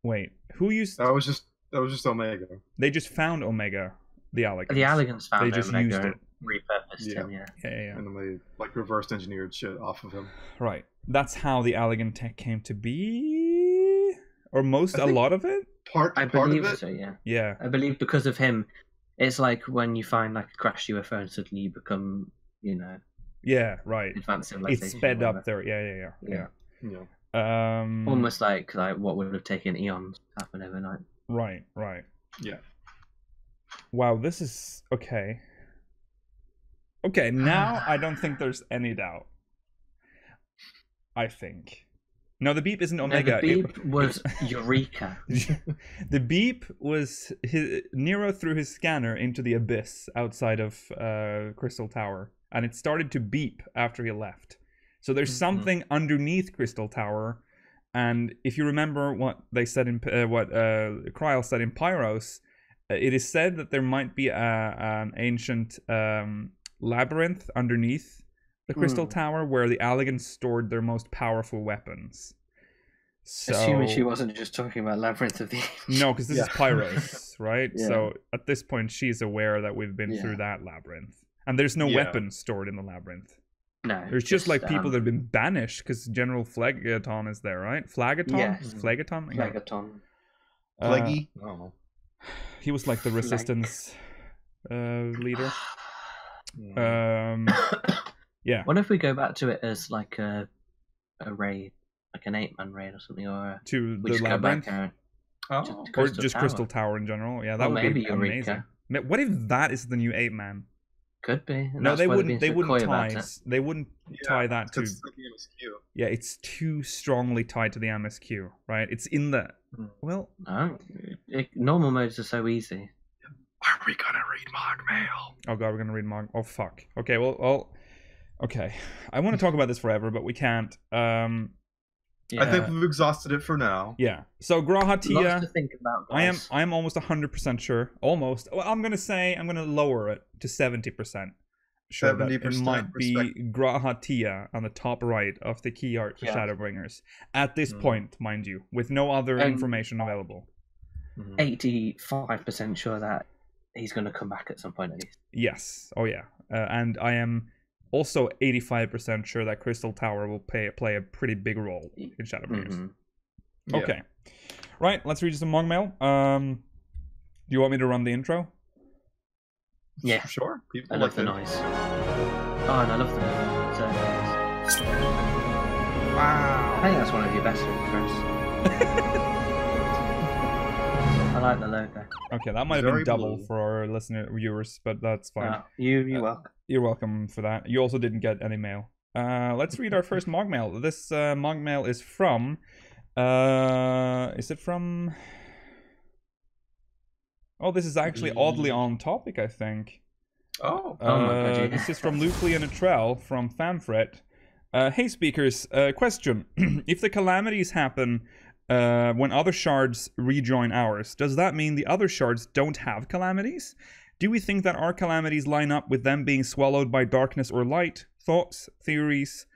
Wait, who used... That was just Omega. They just found Omega, the Allegans. The Allegans found They him just and used they it. repurposed Yeah. him. Yeah. Yeah. And then they, like, reversed engineered shit off of him. Right. That's how the Allegan tech came to be? Or a lot of it? I Part believe of it? so. Yeah. Yeah. I believe because of him, it's like when you find like a crashed UFO and suddenly you become, Yeah, right. advanced civilization. It's sped or up whatever. there. Yeah. Yeah. Almost like what would have taken eons to happen overnight. Right. Yeah. Wow, this is... Okay. Okay, now I don't think there's any doubt. I think. No, the beep isn't Omega. No, the beep was Eureka. The beep was Nero threw his scanner into the abyss outside of Crystal Tower, and it started to beep after he left. So there's something underneath Crystal Tower, and if you remember what they said in what Kryl said in Pyros, it is said that there might be an ancient labyrinth underneath the Crystal Tower where the Allegans stored their most powerful weapons. So, Assuming she wasn't just talking about Labyrinth of the no, because this is Pyros, right? Yeah. So at this point, she's aware that we've been through that labyrinth, and there's no weapons stored in the labyrinth. No, There's just like people that have been banished because General Phlegaton is there, right? Phlegaton? Yes. Phlegaton? Yeah. Phlegaton. Fleggy? I don't know. He was like the resistance leader. Yeah. What if we go back to it as like a raid, like an 8-man raid or something, or To we the just go labyrinth? back Oh. Or just Crystal Tower in general? Yeah, that Or would maybe be Eureka. amazing. What if that is the new 8-man? Could be. And No, that's they why they're wouldn't. being They so wouldn't coy about tie. it. They wouldn't tie that to. It's like the MSQ. Yeah, it's too strongly tied to the MSQ, right? It's in the. Well, No, normal modes are so easy. Are we gonna read MogMail? oh god, we're gonna read Mog. Oh fuck. Okay, well, okay. I want to talk about this forever, but we can't. Yeah. I think we've exhausted it for now. Yeah. So Lots Grahatia, to think about. I Guys. am almost 100% sure. Almost. Well, I'm gonna lower it to 70%. Sure, that it 70% might be respect. Grahatia on the top right of the key art for Yeah. Shadowbringers. At this point, mind you, with no other information available. 85% sure that he's going to come back at some point at least. Yes. Oh yeah. And I am also 85% sure that Crystal Tower will play a pretty big role in Shadowbringers. Yeah. Okay. Right, let's read some MogMail. Do you want me to run the intro? Yeah, Sure. I People love like the it. noise. Oh, and I love the noise. Wow. I think that's one of your best intros. I like the logo. Okay, that might have been Very double blue. for our listener viewers, but that's fine. You're welcome. You're welcome for that. You also didn't get any mail. Let's read our first MogMail. This MogMail is from... is it from... Oh, this is actually oddly on topic, I think. Oh. Oh my God, yeah. This is from Lucley and Atrell from Famfret. Hey, speakers. Question. If the calamities happen when other shards rejoin ours, does that mean the other shards don't have calamities? Do we think that our calamities line up with them being swallowed by darkness or light? Thoughts? Theories?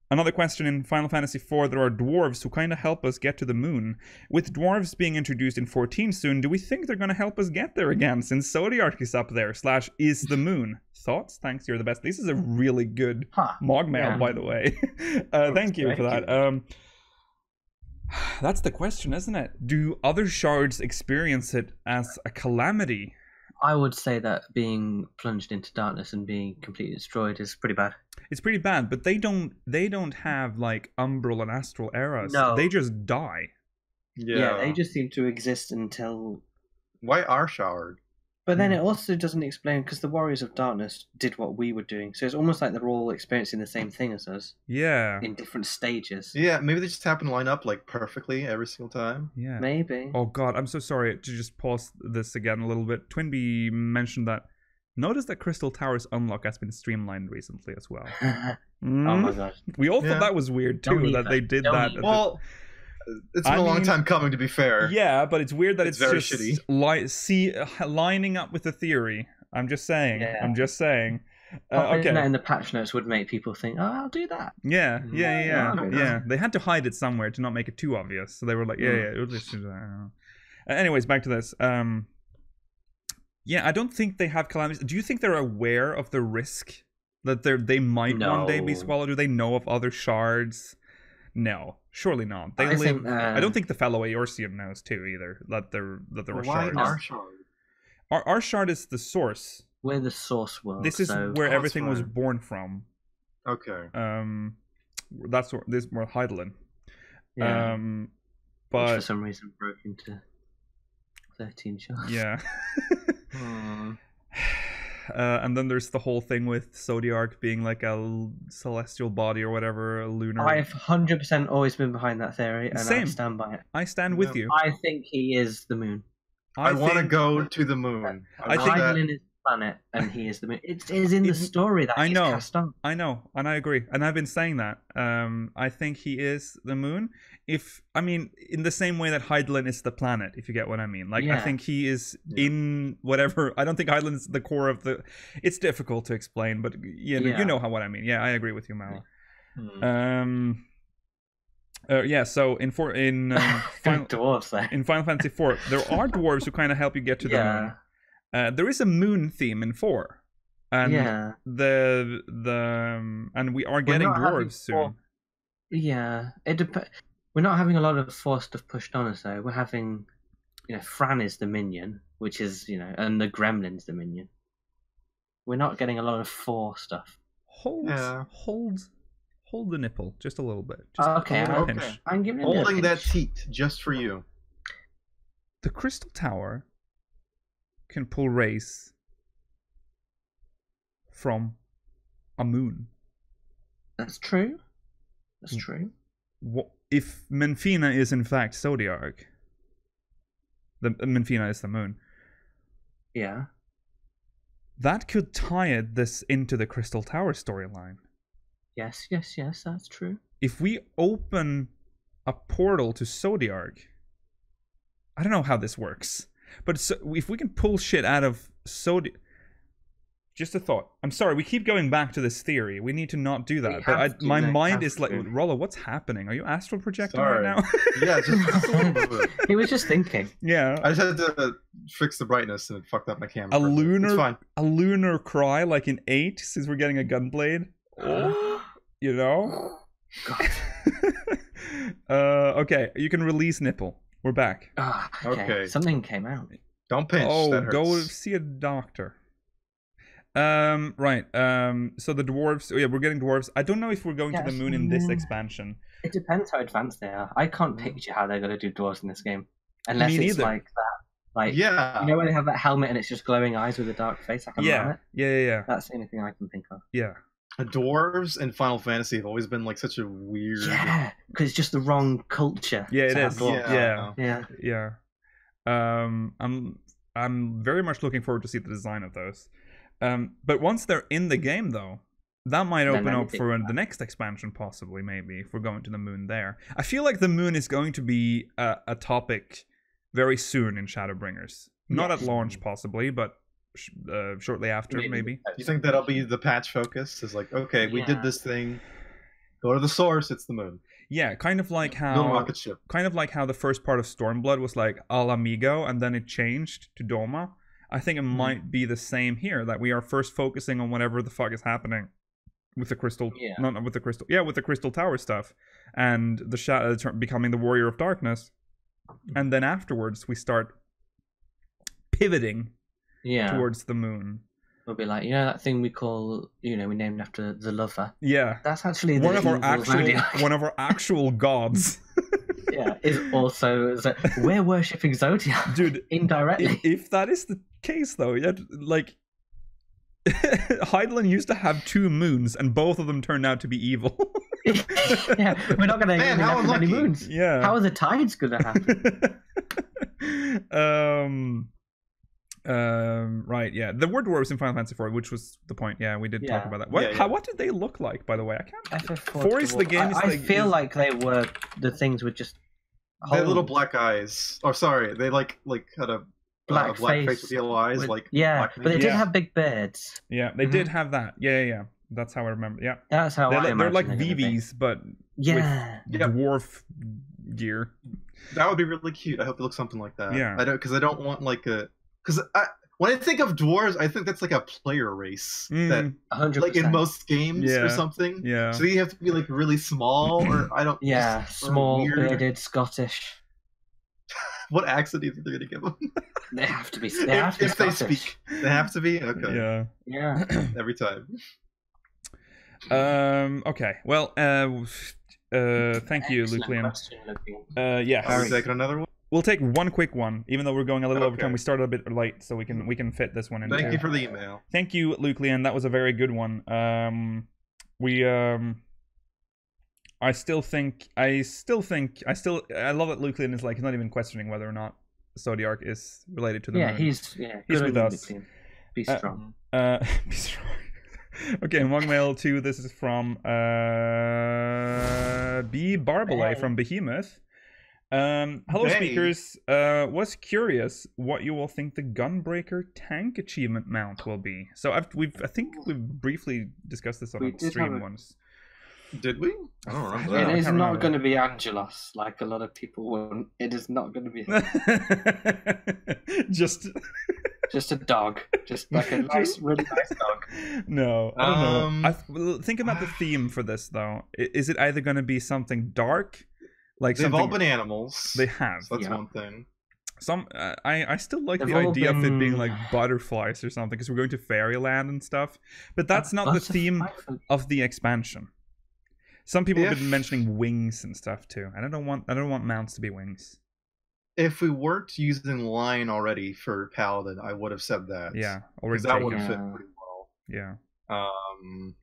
Another question: in Final Fantasy IV, there are dwarves who kind of help us get to the moon. With dwarves being introduced in 14 soon, do we think they're going to help us get there again, since Zodiac is up there, / is the moon? Thoughts? Thanks, you're the best. This is a really good MogMail, by the way. Thank you for that. That's the question, isn't it? Do other shards experience it as a calamity? I would say that being plunged into darkness and being completely destroyed is pretty bad. It's pretty bad, but they don't have like umbral and astral eras. No. They just die. Yeah, they just seem to exist until... Why our shard? But then it also doesn't explain, because the Warriors of Darkness did what we were doing. So it's almost like they're all experiencing the same thing as us. Yeah. In different stages. Yeah, maybe they just happen to line up like perfectly every single time. Yeah. Maybe. Oh god, I'm so sorry to just pause this again a little bit. Twinbee mentioned that. Notice that Crystal Tower's unlock has been streamlined recently as well. Oh my god. We all thought that was weird too, that they did that. Well, it's been a long time coming, to be fair. Yeah, but it's weird that it's very just shitty. lining up with the theory. I'm just saying. Yeah. I'm just saying. Okay. That in the patch notes would make people think, oh, I'll do that. Yeah. They had to hide it somewhere to not make it too obvious. So they were like, it'll just... anyways, back to this. Yeah, I don't think they have calamities. Do you think they're aware of the risk that they might one day be swallowed? Do they know of other shards? No, surely not. I don't think the fellow Eorzean knows too either that there are shards. Our shard? Our shard is the source. We're the source world. This is where everything was born from. Okay. That's where Heidelin. Yeah. But which for some reason broke into 13 shards. Yeah. And then there's the whole thing with Zodiac being like a celestial body or whatever, a lunar. I've 100% always been behind that theory, and I stand by it. I stand with you. I think he is the moon. I want to go to the moon. I think Heidelin is the planet, and he is the moon. It is in the story that he's cast on. I know, and I agree, and I've been saying that. I think he is the moon. In the same way that Heidelin is the planet, if you get what I mean. Like, I think he is in whatever. I don't think Heidelin is the core of the. It's difficult to explain, but you know what I mean. Yeah, I agree with you, Mal. So in Final Fantasy IV, there are dwarves who kind of help you get to the moon. There is a moon theme in 4, and and we are getting dwarves soon. Yeah, it depends. We're not having a lot of 4 stuff pushed on us though. We're having, Fran is the minion, which is and the Gremlin's the minion. We're not getting a lot of 4 stuff. Hold the nipple just a little bit. Just okay. I'm giving holding that teat just for you. The Crystal Tower can pull rays from a moon. That's true. That's true. If Menfina is in fact Zodiac, the Menfina is the moon. Yeah. That could tie this into the Crystal Tower storyline. Yes, that's true. If we open a portal to Zodiac, I don't know how this works, but if we can pull shit out of Zodiac... Just a thought. I'm sorry, we keep going back to this theory. We need to not do that. But my mind is like, Rollo, what's happening? Are you astral projecting right now? Yeah, just a little bit. He was just thinking. Yeah. I just had to fix the brightness and it fucked up my camera. A lunar cry like in 8, since we're getting a gunblade. God. Okay, you can release nipple. We're back. Okay. Something came out. Don't pinch. Go see a doctor. Right. So the dwarves. We're getting dwarves. I don't know if we're going to the moon in this expansion. It depends how advanced they are. I can't picture how they're going to do dwarves in this game, unless it's like that. Like, when they have that helmet and it's just glowing eyes with a dark face. Like a mallet? Yeah. That's the only thing I can think of. Yeah. Dwarves in Final Fantasy have always been like such a weird. Yeah, because it's just the wrong culture. Yeah, it to have is. dwarves. Yeah. I'm very much looking forward to see the design of those. But once they're in the game, though, that might open up for the next expansion, possibly, maybe, if we're going to the moon there. I feel like the moon is going to be a topic very soon in Shadowbringers. Not at launch, possibly, but shortly after, maybe. You think that'll be the patch focus? Is like, okay, we did this thing. Go to the source. It's the moon. Yeah, kind of like how Build a rocket ship. Kind of like how the first part of Stormblood was like Al Amigo, and then it changed to Doma. I think it might be the same here, that we are first focusing on whatever the fuck is happening with the crystal, not with the crystal, with the crystal tower stuff, and the shadow becoming the warrior of darkness, and then afterwards we start pivoting towards the moon. We'll be like, that thing we call, we named after the lover. Yeah, that's actually one of our actual gods. Yeah, is also we're worshipping Zodiac, dude. Indirectly, if that is the case, though, like Heidelin used to have 2 moons, and both of them turned out to be evil. Yeah, we're not going to have many moons. Yeah, how are the tides going to happen? Right, yeah. There were dwarves in Final Fantasy IV, which was the point. Yeah, we did talk about that. What did they look like, by the way? I can't. FF4 is the game. I feel like they were the things with just. They had little black eyes. Oh, sorry. They like had a black face with yellow eyes, but they did have big beards. Yeah, they did have that. Yeah. That's how I remember. Yeah, that's how they're like VVs, but with dwarf gear. That would be really cute. I hope it looks something like that. Yeah, because I don't want like a when I think of dwarves, I think that's like a player race that 100%. like in most games or something. Yeah. So you have to be like really small, or I don't. Yeah, small, bearded, Scottish. What accent do you think they're gonna give them? They have to be. They have to be if Scottish. they speak, they have to be. Okay. Yeah. Every time. Okay. Well. Thank you, Lucian. Yeah. Are we taking another one? We'll take one quick one, even though we're going a little over time. We started a bit late, so we can fit this one in. Thank you for the email. Thank you, Lucian. That was a very good one. I love that Lucian is like, he's not even questioning whether or not SoaR is related to the moon. He's with us. Be strong. Be strong. Okay, MogMail 2. This is from B Barbelay from Behemoth. Hello, speakers. Was curious what you all think the Gunbreaker tank achievement mount will be. So I think we've briefly discussed this on a stream once. Did we? I don't remember. It is not going to be Angelos, like a lot of people want. It is not going to be just a dog, just like a nice, really nice dog. No, I don't know. Think about the theme for this, though. Is it either going to be something dark? Like they've all been animals. They have. So that's one thing. I still like the idea of it being like butterflies or something, because we're going to fairyland and stuff. But that's not the theme of the expansion. Some people have been mentioning wings and stuff too. I don't want mounts to be wings. If we weren't using line already for Paladin, I would have said that. Yeah, already. That would have fit pretty well. Yeah. I'm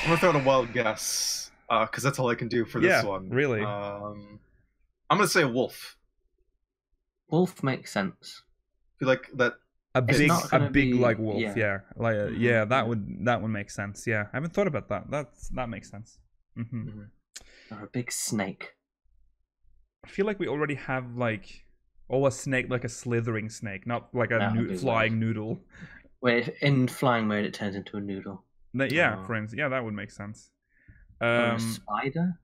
gonna throw out a wild guess, because that's all I can do for this one. Really? I'm gonna say wolf. Wolf makes sense. I feel like that. A big like wolf. Yeah. That would make sense. Yeah, I haven't thought about that. That makes sense. Or a big snake. I feel like we already have like a snake, like a slithering snake, not like a flying noodle. Wait, in flying mode it turns into a noodle. For instance, that would make sense. Or a spider.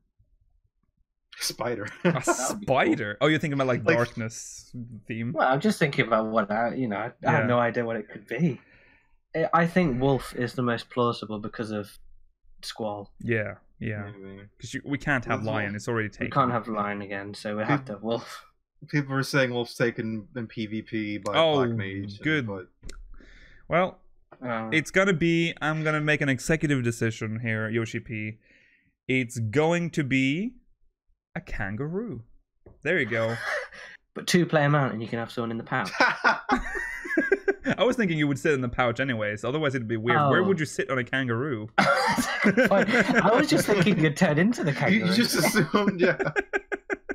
Spider. A spider. Cool. Oh, you're thinking about like darkness theme. Well, I'm just thinking about what I have no idea what it could be. I think wolf is the most plausible because of Squall. Yeah. Because we can't have lion; it's already taken. We can't have lion again, so we have to have wolf. People were saying wolf's taken in PvP by Black Mage. Good. Well, it's gonna be. I'm gonna make an executive decision here, Yoshi P. It's going to be a kangaroo. There you go. But 2-player mount, and you can have someone in the path. I was thinking you would sit in the pouch anyways. Otherwise, it'd be weird. Where would you sit on a kangaroo? I was just thinking you'd turn into the kangaroo. You just assumed, yeah.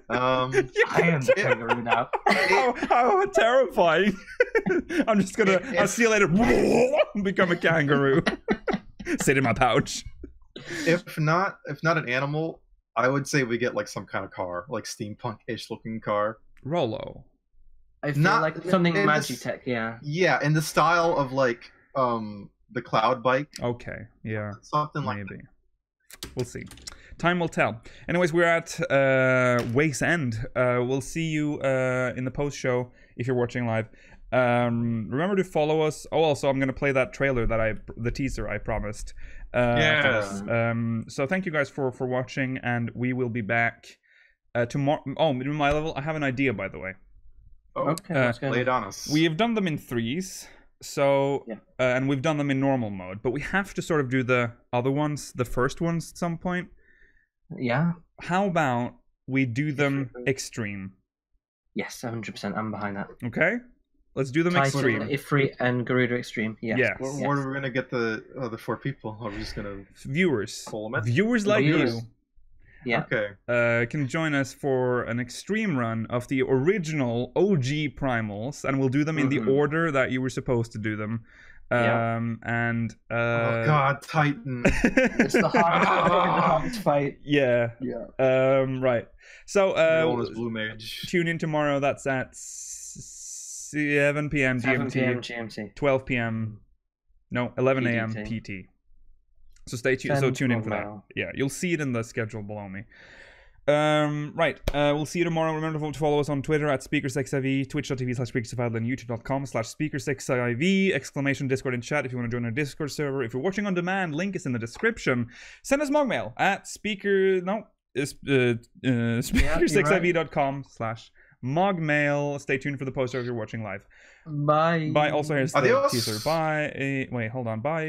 I am the kangaroo now. How terrifying! I'm just gonna. I'll see you later. Become a kangaroo. Sit in my pouch. If not an animal, I would say we get like some kind of car, like steampunk-ish looking car. Rollo. I feel like something Magitech, yeah. Yeah, in the style of like the Cloud Bike. Okay, yeah. Something like maybe. We'll see. Time will tell. Anyways, we're at Ways End. We'll see you in the post show if you're watching live. Remember to follow us. Oh, also, I'm gonna play that trailer the teaser I promised. Yes. So thank you guys for watching, and we will be back tomorrow. Oh, in my level, I have an idea, by the way. Oh, okay. Lay it on us. We have done them in threes, so and we've done them in normal mode, but we have to sort of do the other ones, the first ones, at some point. Yeah. How about we do them extreme? Yes, 100%. I'm behind that. Okay. Let's do them extreme. Ifrit and Garuda extreme. Yes. Yes. Where are we gonna get the 4 people? Are we just gonna viewers? Call them viewers like you. Yeah. Okay. Can join us for an extreme run of the original OG primals, and we'll do them in the order that you were supposed to do them. And oh god, Titan. It's the hardest fight. Yeah. Right. So Blue Mage. Tune in tomorrow. That's at 7 p.m. GMT. 7 p.m. GMT. 12 p.m. No, 11 a.m. PT. So stay tuned. So tune in for that. Yeah, you'll see it in the schedule below me. Right. We'll see you tomorrow. Remember to follow us on Twitter at SpeakerSXIV, twitch.tv/SpeakerSXIV, and youtube.com/SpeakerSXIV, exclamation Discord and chat if you want to join our Discord server. If you're watching on demand, link is in the description. Send us MogMail at SpeakerSXIV.com/MogMail. Stay tuned for the poster if you're watching live. Bye. Bye. Also, here's the teaser. Bye. Wait, hold on. Bye.